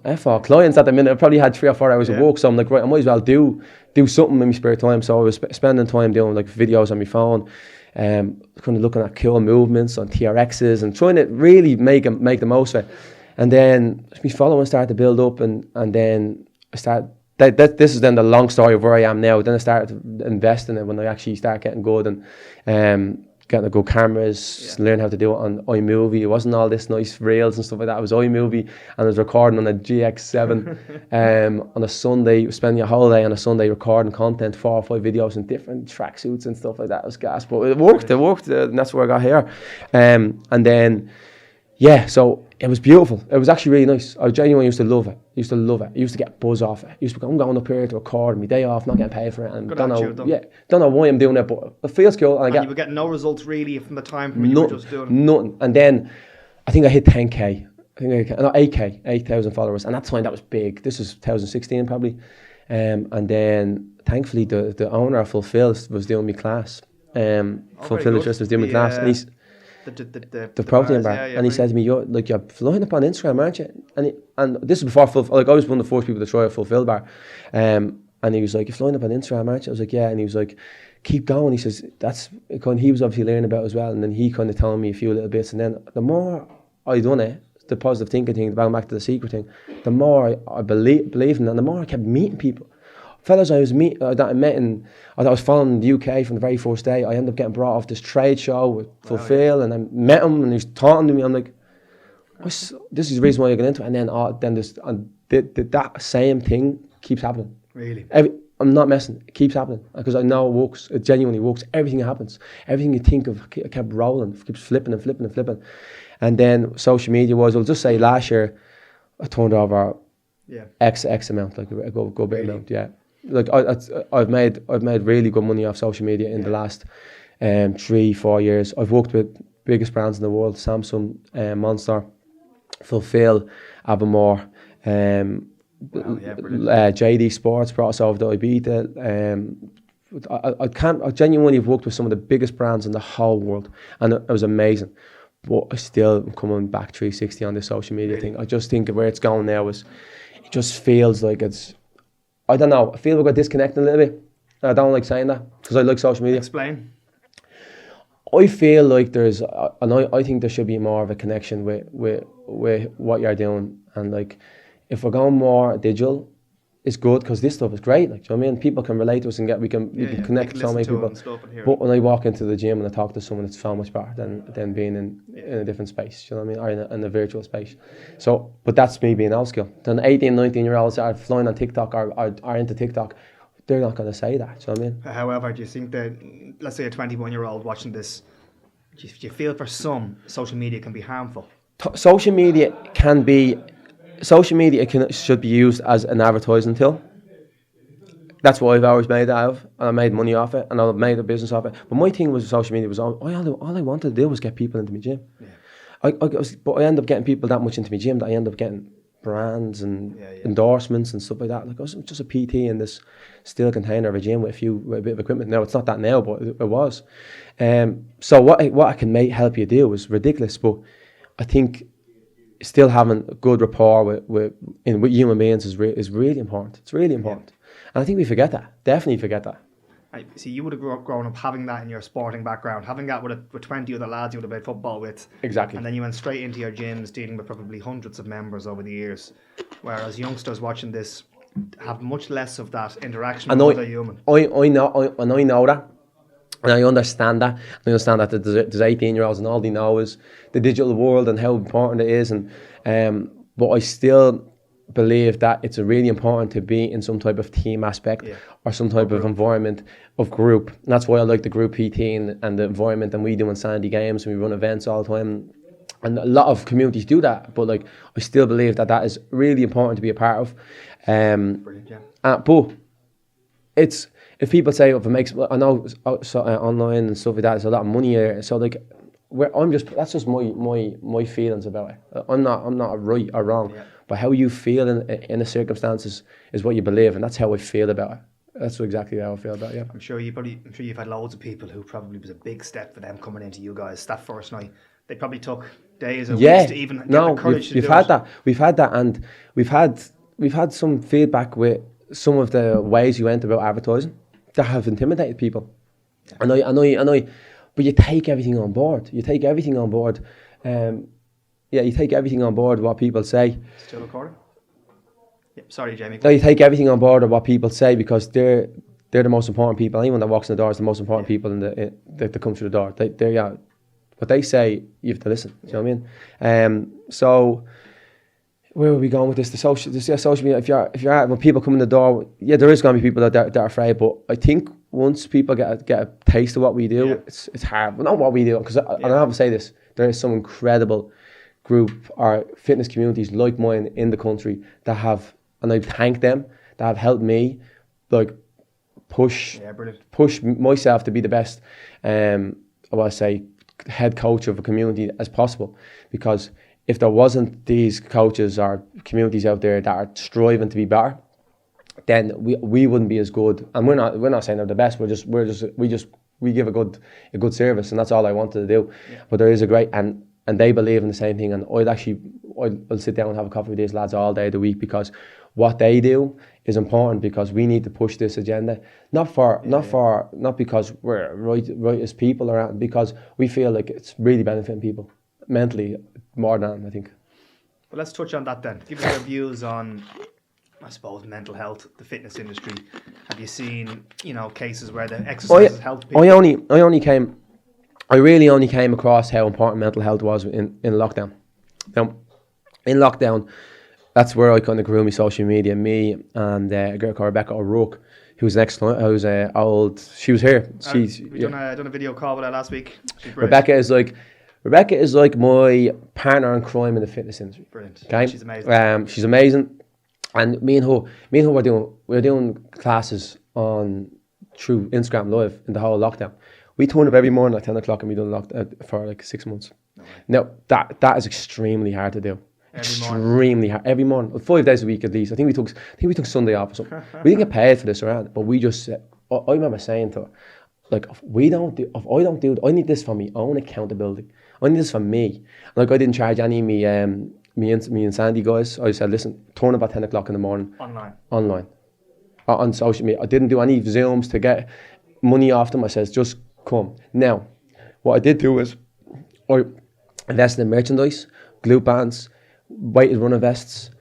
I've clients at the minute. I probably had 3 or 4 hours of work, so I'm like, right, I might as well do something in my spare time. So I was spending time doing like videos on my phone. Kind of looking at cool movements on TRXs and trying to really make the most of it. And then my following started to build up, and then I started. This is then the long story of where I am now. Then I started investing in it when I actually started getting good and getting the good cameras, learn how to do it on iMovie. It wasn't all this nice reels and stuff like that. It was iMovie, and I was recording on a GX7 on a Sunday, spending a whole day on a Sunday recording content, 4 or 5 videos in different tracksuits and stuff like that. It was gas, but it worked, and that's where I got here. And then, so it was beautiful. It was actually really nice. I genuinely used to love it. I used to get buzz off it. I'm going up here to record, my day off, not getting paid for it, and don't know why I'm doing it, but it feels cool. And you were getting no results really from the time when you were just doing it. Nothing. And then I think I hit 10k. 8k, 8,000 followers, and that time that was big. This was 2016 probably. And then thankfully the owner of Fulfill was doing my class. Fulfill Nutrition was doing my class, and he's the protein bar, and he said to me, you're flying up on Instagram, aren't you? And this is before I was one of the first people to try a Fulfill bar, and he was like, you're flying up on Instagram, aren't you? I was like, yeah. And he was like, keep going. He says, that's kind of, he was obviously learning about it as well, and then he kind of told me a few little bits, and then the more I done it, the positive thinking thing, going back to the secret thing, the more I believed in it, and the more I kept meeting people. Fellas I was following the UK from the very first day. I ended up getting brought off this trade show with Fulfill, and I met him, and he was talking to me. I'm like, this is the reason why you're getting into it. And then that same thing keeps happening. Really? I'm not messing. It keeps happening because I know it works. It genuinely works. Everything happens. Everything you think of kept rolling, keeps flipping and flipping and flipping. And then social media was, I'll just say last year, I turned over X amount, like a go bit amount, Like I've made really good money off social media in the last 3-4 years. I've worked with biggest brands in the world: Samsung, Monster, Fulfill, Avamore, JD Sports, brought us over to Ibiza. I genuinely have worked with some of the biggest brands in the whole world, and it was amazing. But I still am coming back 360 on this social media thing. I just think where it's going now it just feels like it's, I don't know, I feel like we're disconnecting a little bit. I don't like saying that because I like social media. Explain. I feel like I think there should be more of a connection with what you're doing, and like if we're going more digital, it's good because this stuff is great. Like, do you know what I mean? People can relate to us and we can connect to so many people. But when I walk into the gym and I talk to someone, it's so much better than being in a different space. Do you know what I mean? Or in a virtual space. So, but that's me being old school. Then 18, 19-year-olds that are flying on TikTok or are into TikTok, they're not going to say that. Do you know what I mean? However, do you think that, let's say a 21-year-old watching this, do you feel for some social media can be harmful? Social media should be used as an advertising tool. That's what I've always made it out of, and I made money off it, and I made a business off it. But my thing with social media was all I wanted to do was get people into my gym. Yeah. But I end up getting people that much into my gym that I end up getting brands and endorsements and stuff like that. Like, I was just a PT in this steel container of a gym with a bit of equipment. Now, it's not that now, but it was. So what I can help you do is ridiculous, but I think still having a good rapport with human beings is really important. It's really important. And I think we forget that. Definitely forget that. I see you would have grown up having that in your sporting background, having that with 20 other lads you would have played football with. Exactly. And then you went straight into your gyms dealing with probably hundreds of members over the years. Whereas youngsters watching this have much less of that interaction with other humans. I know that. And I understand that. I understand that there's 18-year-olds and all they know is the digital world and how important it is. But I still believe that it's really important to be in some type of team aspect or some type of environment of group. And that's why I like the group PT and the environment, and we do insanity games and we run events all the time. And a lot of communities do that, but like I still believe that is really important to be a part of. Brilliant, but it's, if people say, if it makes, I know online and stuff like that, there's a lot of money here. So like, that's just my feelings about it. I'm not right or wrong, but how you feel in the circumstances is what you believe, and that's how I feel about it. That's exactly how I feel about it. Yeah. I'm sure you've had loads of people who probably was a big step for them coming into you guys that first night. They probably took days or weeks to even get the courage to do it. We've had that, and we've had some feedback with some of the ways you went about advertising that have intimidated people. I know, but you take everything on board. You take everything on board. You take everything on board what people say. Still recording? Yep. Sorry, Jamie. No, you take everything on board of what people say, because they're the most important people. Anyone that walks in the door is the most important people that come through the door. They're what they say, you have to listen. Do you know what I mean? So where are we going with this? The social media. If you're at, when people come in the door, there is going to be people that are afraid. But I think once people get a taste of what we do, it's hard. Well, not what we do, because I have to say this. There is some incredible group or fitness communities like mine in the country that have, and I thank them, that have helped me like push myself to be the best. I want to say head coach of a community as possible, because if there wasn't these coaches or communities out there that are striving to be better, then we wouldn't be as good. And we're not saying they're the best. We give a good service, and that's all I wanted to do. Yeah. But there is a great, and they believe in the same thing. And I'll sit down and have a coffee with these lads all day of the week, because what they do is important, because we need to push this agenda. Not because we're right as people, or because we feel like it's really benefiting people mentally more than, I think. Well, let's touch on that then. Give us your views on, I suppose, mental health, the fitness industry. Have you seen, cases where the exercise has helped people? I really only came across how important mental health was in lockdown. Now, in lockdown, that's where I kind of grew my social media. Me and a girl called Rebecca O'Rourke, who's old. She was here. We done a video call with her last week. Rebecca is like my partner in crime in the fitness industry. Brilliant. Okay? She's amazing. She's amazing. And me and her we're doing classes through Instagram Live in the whole lockdown. We turn up every morning at 10 o'clock, and we done lockdown for like 6 months. No way. Now that is extremely hard to do. Extremely hard. Every morning, 5 days a week at least. I think we took Sunday off or something. We didn't get paid for this around, but we just. I remember saying to her, like, if I don't do it, I need this for my own accountability. I need this for me. Like, I didn't charge any of me and Sandy guys. I said, listen, turn up at 10 o'clock in the morning. Online. On social media. I didn't do any Zooms to get money off them. I said, just come. Now, what I did do was I invested in merchandise, glute bands, weighted runner vests,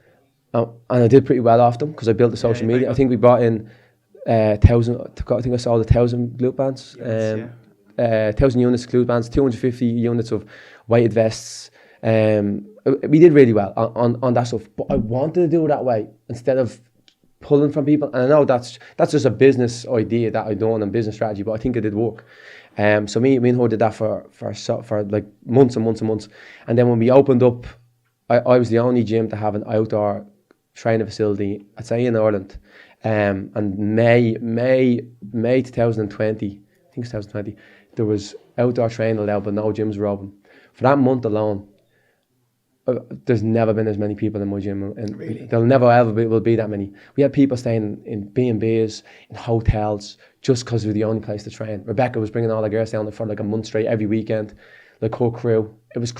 and I did pretty well off them because I built the social media. I think we brought in 1,000. I think I sold 1,000 glute bands. 1,000 units of glute bands, 250 units of weighted vests. We did really well on that stuff, but I wanted to do it that way instead of pulling from people. And I know that's just a business idea that I done and business strategy, but I think it did work. So me and her did that for like months and months and months. And then when we opened up, I was the only gym to have an outdoor training facility, I'd say, in Ireland. And May 2020, I think it's 2020, there was outdoor training allowed, but no gyms were open. For that month alone, there's never been as many people in my gym, and Really? there'll never ever will be that many. We had people staying in B&Bs, in hotels, just because we were the only place to train. Rebecca was bringing all the girls down there for like a month straight every weekend, like her crew. It was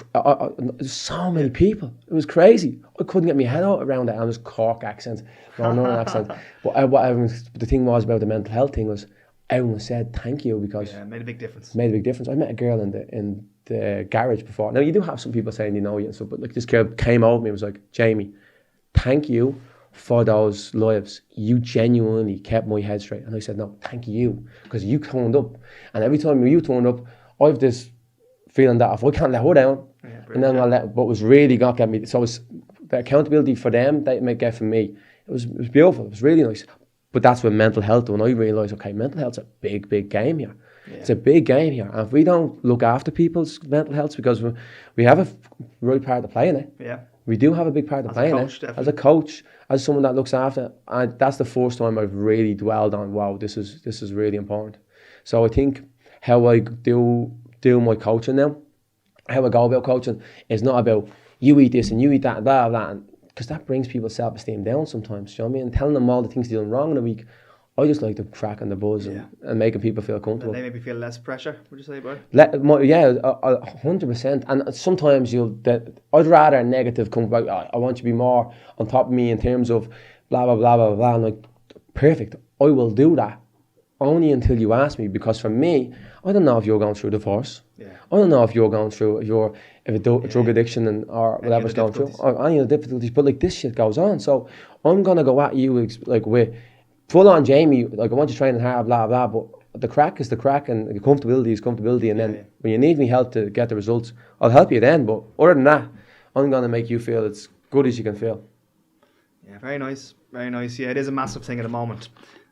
so many people. It was crazy. I couldn't get my head out around it. And it was Cork accent, no, not an accent. But the thing was about the mental health thing was everyone said thank you because it made a big difference. Made a big difference. I met a girl in the garage before. Now you do have some people saying they know you and stuff, but like this girl came over to me and was like, Jamie, thank you for those lives. You genuinely kept my head straight. And I said, no, thank you, because you turned up. And every time you turned up, I have this feeling that if I can't let her down, and then I'll let what was really got me. So it's the accountability for them they might get from me. It was beautiful. It was really nice. But that's with mental health. When I realised, okay, mental health's a big, big game here. Yeah. It's a big game here. And if we don't look after people's mental health, because we have a really part to play in it. Yeah. We do have a big part to play in it. Definitely. As a coach, as someone that looks after, and that's the first time I've really dwelled on, wow, this is really important. So I think how I do my coaching now, how I go about coaching, is not about you eat this and you eat that and blah, blah, blah, because that brings people's self-esteem down sometimes. Do you know what I mean? And telling them all the things they're doing wrong in a week, I just like to crack on the buzz and making people feel comfortable. And they maybe feel less pressure, would you say, bro? 100%. And sometimes I'd rather a negative come back, I want you to be more on top of me in terms of blah, blah, blah, blah, blah. I'm like, perfect, I will do that. Only until you ask me, because for me, I don't know if you're going through divorce. Yeah. I don't know if you're going through drug addiction or whatever's going through, or any of the difficulties. But like this shit goes on, so I'm gonna go at you like with full on Jamie. Like I want you training hard, blah blah. But the crack is the crack, and the comfortability is comfortability. And then when you need me help to get the results, I'll help you then. But other than that, I'm gonna make you feel as good as you can feel. Yeah, very nice, very nice. Yeah, it is a massive thing at the moment.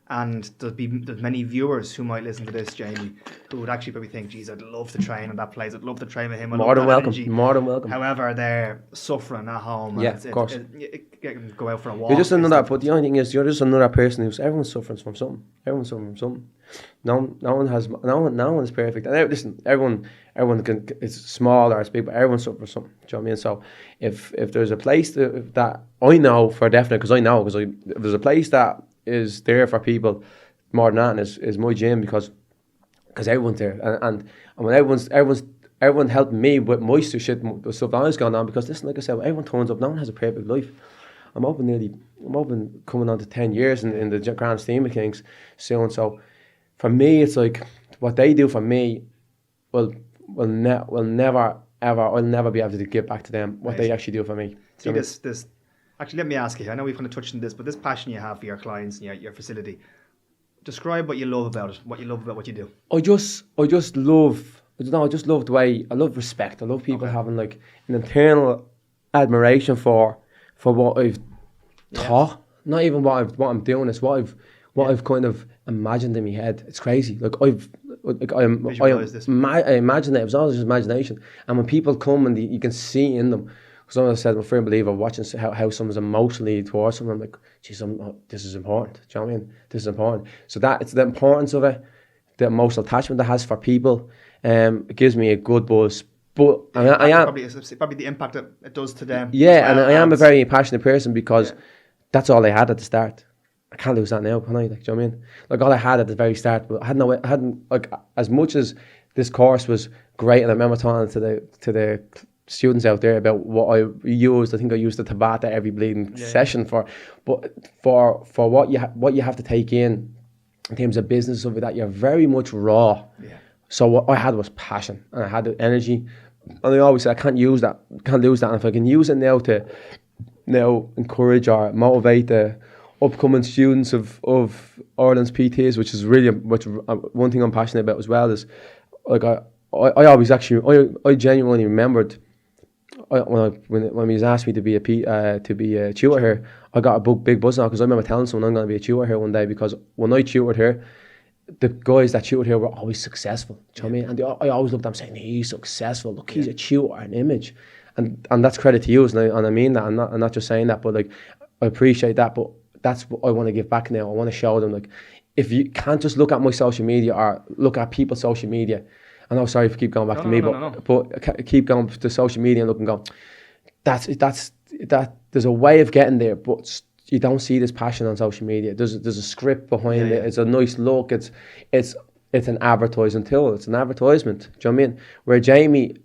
And there's many viewers who might listen to this, Jamie, who would actually probably think, geez, I'd love to train in that place. I'd love to train with him. More than welcome. More than welcome. However, they're suffering at home. Yeah, of course. It can go out for a walk. You're just another, but the only thing is, you're just another person everyone's suffering from something. Everyone's suffering from something. No one is perfect. And listen, everyone can. It's small or it's big, but everyone suffers from something. Do you know what I mean? So if there's a place that I know for definite, because if there's a place that is there for people more than that, is my gym, because everyone's there, and when everyone helped me with my stuff that was going on, because listen, like I said, everyone turns up. No one has a perfect life. I'm open coming on to 10 years in the grand scheme of things soon. So for me, it's like what they do for me will never ever, I'll never be able to give back to them what they actually do for me. See, this actually, let me ask you, I know we've kind of touched on this, but this passion you have for your clients and your facility, describe what you love about it, what you love about what you do. I just love the way, I love respect. I love people having like an internal admiration for what I've taught, not even what I'm doing, it's what I've kind of imagined in my head. It's crazy. I imagine it. It was always just imagination. And when people come and you can see in them, because I said I'm a firm believer watching how someone's emotionally towards someone, I'm like, geez, this is important. Do you know what I mean? This is important. So that it's the importance of it, the emotional attachment that has for people. It gives me a good buzz. But I am probably the impact it does to them. Yeah, and I am a very passionate person, because that's all I had at the start. I can't lose that now, can I? Like, do you know what I mean? Like, all I had at the very start, but I hadn't like, as much as this course was great, and I remember talking to the students out there about what I used. I think I used the Tabata every bleeding session for what you have to take in terms of business of it, that you're very much raw. Yeah. So what I had was passion, and I had the energy, and I always say I can't lose that. And if I can use it now to encourage or motivate the upcoming students of Ireland's PTs, which is really one thing I'm passionate about as well, is like I always actually I genuinely remembered when he was asked me to be a tutor here, I got a big buzz now, because I remember telling someone I'm going to be a tutor here one day, because when I tutored here, the guys that tutored here were always successful. Do you know what I mean? And I always looked at them saying, he's successful. Look, he's a tutor, an image, and that's credit to you, and I mean that. I'm not just saying that, but like, I appreciate that. But that's what I want to give back now. I want to show them, like, if you can't just look at my social media or look at people's social media. I know, sorry for keep going back to me, but keep going to social media and look and go, there's a way of getting there, but you don't see this passion on social media. There's a script behind it. It's a nice look. It's an advertising tool. It's an advertisement. Do you know what I mean? Where Jamie,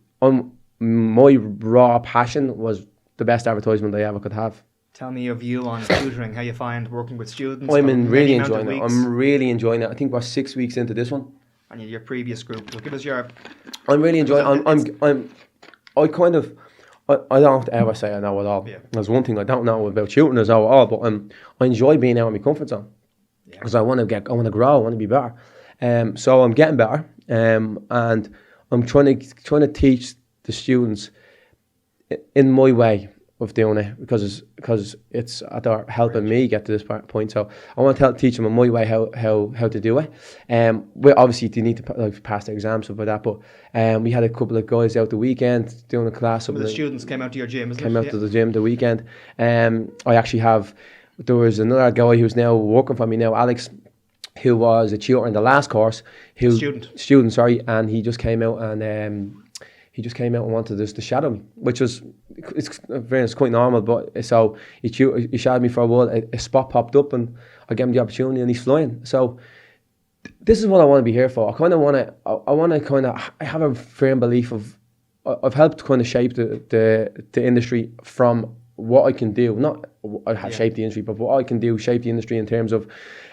my raw passion was the best advertisement I ever could have. Tell me your view on tutoring, how you find working with students. I'm really enjoying it. I'm really enjoying it. I think we're 6 weeks into this one. And your previous group. So give us your... I'm really enjoying it. I don't have to ever say I know it all. Yeah. There's one thing I don't know about tutoring is know it all, but I enjoy being out of my comfort zone. Because I want to grow, I want to be better. So I'm getting better. And I'm trying to teach the students in my way of doing it, because it's they're helping me get to this point. So I want to teach them in my way how to do it. We obviously they need to pass their exams, stuff like that. But we had a couple of guys out the weekend doing a class. Some of the students came out to your gym. Came out to the gym the weekend. I actually there was another guy who's now working for me now, Alex, who was a tutor in the last course. Student, sorry, and he just came out and. He just came out and wanted us to shadow me, which was it's quite normal. But so he shadowed me for a while. A spot popped up, and I gave him the opportunity, and he's flying. So this is what I want to be here for. I have a firm belief of I've helped kind of shape the industry from what I can do. Not I have shaped the industry, but what I can do shape the industry in terms of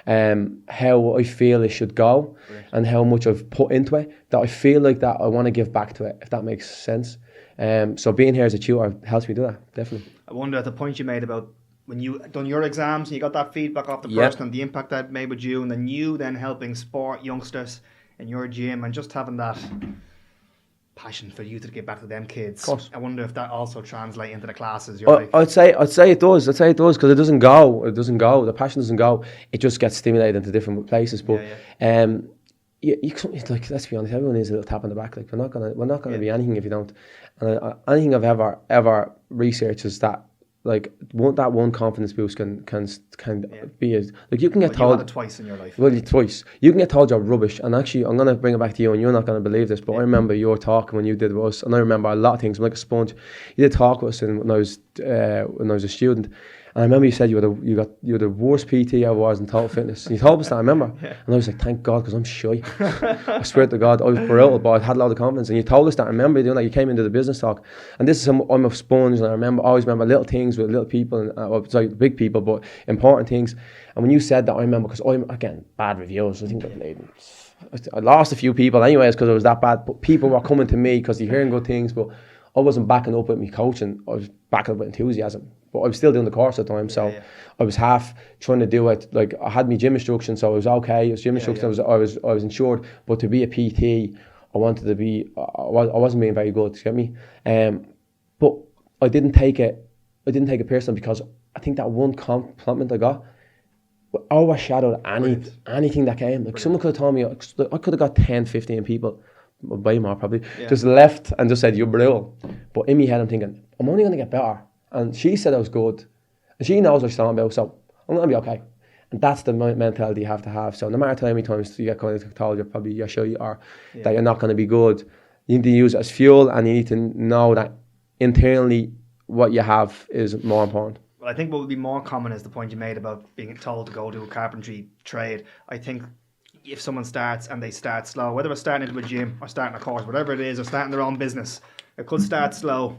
how I feel it should go, and how much I've put into it, that I feel like that I want to give back to it, if that makes sense. So being here as a tutor helps me do that, definitely. I wonder at the point you made about when you done your exams and you got that feedback off the person and the impact that made with you, and then you helping sport youngsters in your gym and just having that passion for you to get back to them kids. Of course. I wonder if that also translates into the classes. I'd say it does. Because it doesn't go. The passion doesn't go. It just gets stimulated into different places. But you like, let's be honest. Everyone needs a little tap on the back. Like we're not gonna be anything if you don't. And anything I've ever researched is that like one confidence boost can be as like you can get told. You had it twice in your life. Well, twice. You can get told you're rubbish, and actually, I'm gonna bring it back to you, and you're not gonna believe this, but I remember your talk when you did with us, and I remember a lot of things. I'm like a sponge. You did talk with us when I was a student, and I remember you said you were the worst PT I was in total fitness. And you told us that, I remember, and I was like, thank God, because I'm shy. I swear to God, I was brutal, but I had a lot of confidence. And you told us that. I remember doing that. You came into the business talk, and this is I'm a sponge, and I always remember little things with little people, and big people, but important things. And when you said that, I remember, because I'm again bad reviews. I think I lost a few people anyways because it was that bad. But people were coming to me because they're hearing good things, but I wasn't backing up with me coaching. I was backing up with enthusiasm. But I was still doing the course at the time, so I was half trying to do it. Like I had my gym instruction, so it was okay. It was gym instruction. I was insured. But to be a PT, I wanted to be. I wasn't being very good. You get me? But I didn't take it. I didn't take it personally, because I think that one compliment I got overshadowed anything that came. Like someone could have told me, I could have got 10, 15 people, way more probably, just left and just said, you're brutal. But in my head I'm thinking, I'm only going to get better. And she said I was good. And she knows what she's talking about, so I'm going to be okay. And that's the mentality you have to have. So no matter how many times you get kind of told you're sure you are, that you're not going to be good, you need to use it as fuel, and you need to know that internally what you have is more important. Well, I think what would be more common is the point you made about being told to go do a carpentry trade. I think if someone starts and they start slow, whether they're starting into a gym or starting a course, whatever it is, or starting their own business, it could start slow.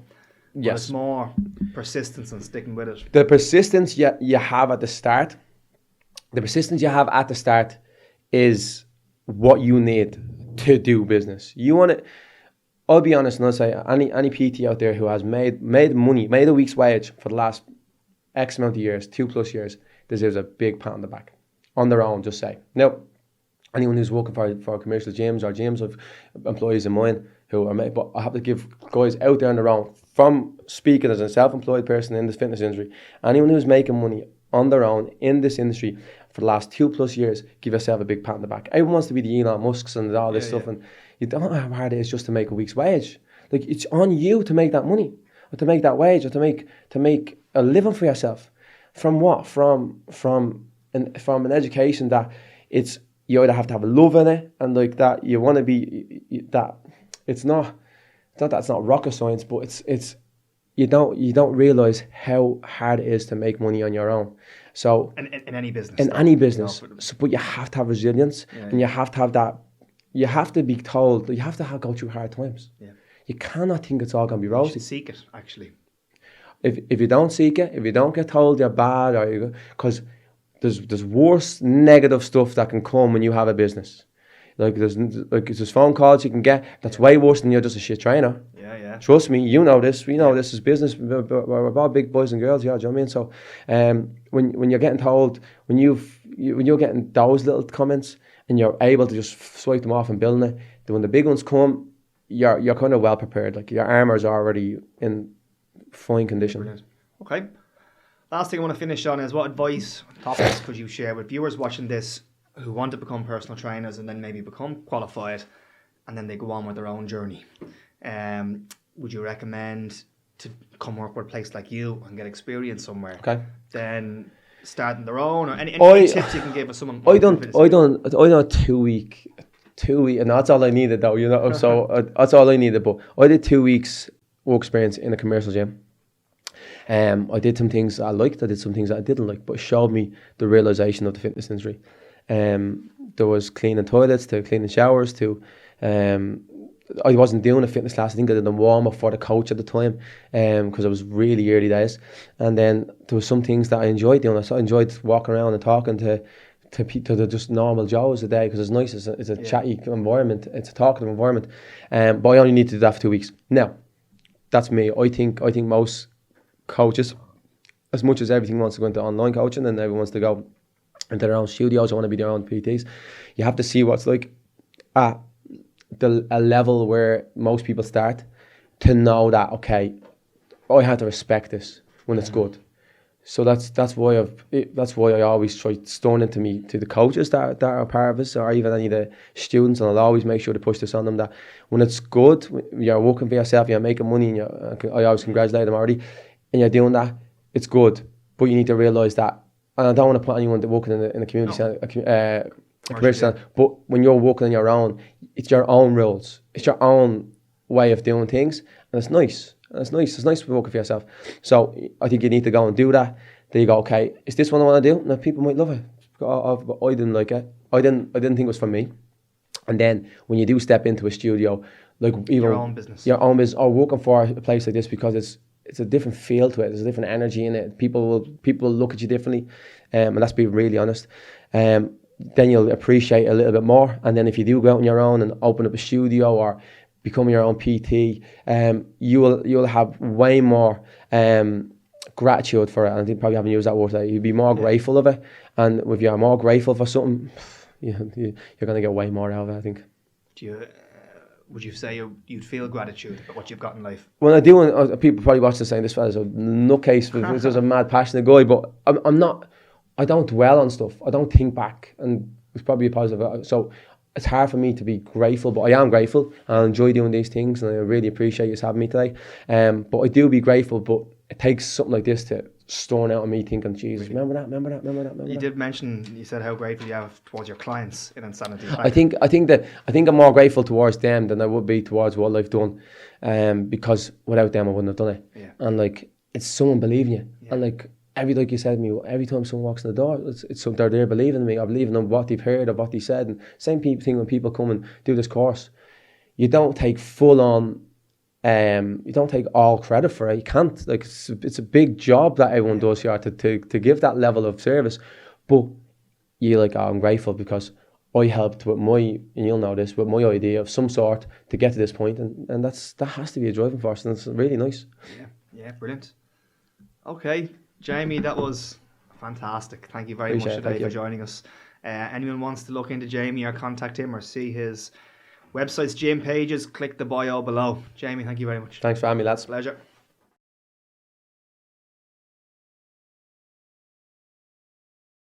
Yes. But it's more persistence and sticking with it. The persistence you have at the start, is what you need to do business. You want to. I'll be honest and I'll say any PT out there who has made money, made a week's wage for the last X amount of years, 2+ years, deserves a big pat on the back. On their own, just say. Now, anyone who's working for commercial gyms or gyms of employees of mine who are made, but I have to give guys out there on their own, from speaking as a self-employed person in this fitness industry, anyone who's making money on their own in this industry for the last 2+ years, give yourself a big pat on the back. Everyone wants to be the Elon Musks and all this stuff, and you don't know how hard it is just to make a week's wage. Like, it's on you to make that money, or to make that wage, or to make a living for yourself. From what? From an education that it's, you either have to have a love in it, and like that you want to be that. It's not that it's not rocket science, but it's you don't realize how hard it is to make money on your own. So In any business. in any business, but you have to have resilience, and you yeah. have to have that. You have to be told. You have to go through hard times. Yeah. You cannot think it's all gonna be You rosy. should seek it, actually. If you don't seek it, if you don't get told you're bad, or because there's worse negative stuff that can come when you have a business. Like there's phone calls you can get that's way worse than you're just a shit trainer. Yeah. Trust me, you know this. We know this is business. We're all big boys and girls. Yeah, do you know what I mean? So, when you're getting told, when you're getting those little comments and you're able to just swipe them off and building it, then when the big ones come, you're kind of well prepared. Like your armor's already in fine condition. Brilliant. Okay. Last thing I want to finish on is what advice, topics could you share with viewers watching this who want to become personal trainers and then maybe become qualified and then they go on with their own journey? Would you recommend to come work with a place like you and get experience somewhere? Okay. Then starting their own, or any tips you can give us someone? I done 2 week, and that's all I needed though. You know, so that's all I needed. But I did 2 weeks work experience in a commercial gym. I did some things I liked. I did some things that I didn't like, but it showed me the realization of the fitness industry. There was cleaning toilets to cleaning showers to. I wasn't doing a fitness class. I think I did a warm up for the coach at the time, because it was really early days. And then there was some things that I enjoyed doing. I enjoyed walking around and talking to the just normal Joes a day, because it's nice. It's a chatty environment. It's a talkative environment. But I only need to do that for 2 weeks. Now, that's me. I think most coaches, as much as everything wants to go into online coaching and everyone wants to go into their own studios, I want to be their own PTs. You have to see what's like at a level where most people start, to know that okay, I have to respect this when it's good. So that's why I always try storing it to the coaches that are part of us, or even any of the students, and I'll always make sure to push this on them that when it's good, when you're working for yourself, you're making money, and I always congratulate them already, and you're doing that, it's good, but you need to realise that. And I don't want to put anyone working in a community centre, a commercial centre, but when you're working on your own, it's your own rules, it's your own way of doing things, and it's nice. It's nice to be working for yourself. So I think you need to go and do that. Then you go, okay, is this what I want to do? Now people might love it. I didn't like it. I didn't think it was for me. And then when you do step into a studio, like even your own business, or working for a place like this, because it's a different feel to it. There's a different energy in it. People will look at you differently, and let's be really honest. Then you'll appreciate it a little bit more. And then if you do go out on your own and open up a studio or become your own PT, you'll have way more gratitude for it. And I think probably haven't used that word today. You'll be more grateful of it. And if you're more grateful for something, you're going to get way more out of it, I think. Would you say you'd feel gratitude about what you've got in life? When I do, and people probably watch this saying this fella's a nutcase, this is a mad passionate guy, but I'm not. I don't dwell on stuff. I don't think back, and it's probably a positive. So it's hard for me to be grateful, but I am grateful. I enjoy doing these things, and I really appreciate you having me today. But I do be grateful, but it takes something like this to storm out of me thinking, Jesus, remember that. You did mention, you said how grateful you have towards your clients in Insanity. I think I'm more grateful towards them than I would be towards what I've done, because without them I wouldn't have done it. Yeah. And like, it's someone believing you, and like you said to me, every time someone walks in the door, it's they're there believing in me. I believe in them, what they've heard or what they said. And same thing when people come and do this course, you don't take full on. You don't take all credit for it. You can't. Like, it's a big job that everyone does here to give that level of service. But you're like, I'm grateful because I helped with and you'll know this, with my idea of some sort to get to this point, and that has to be a driving force, and it's really nice. Yeah, brilliant. Okay, Jamie, that was fantastic. Thank you very much today for joining us. Anyone wants to look into Jamie or contact him or see his website's gym pages, click the bio below. Jamie, thank you very much. Thanks for having me, lads. Pleasure.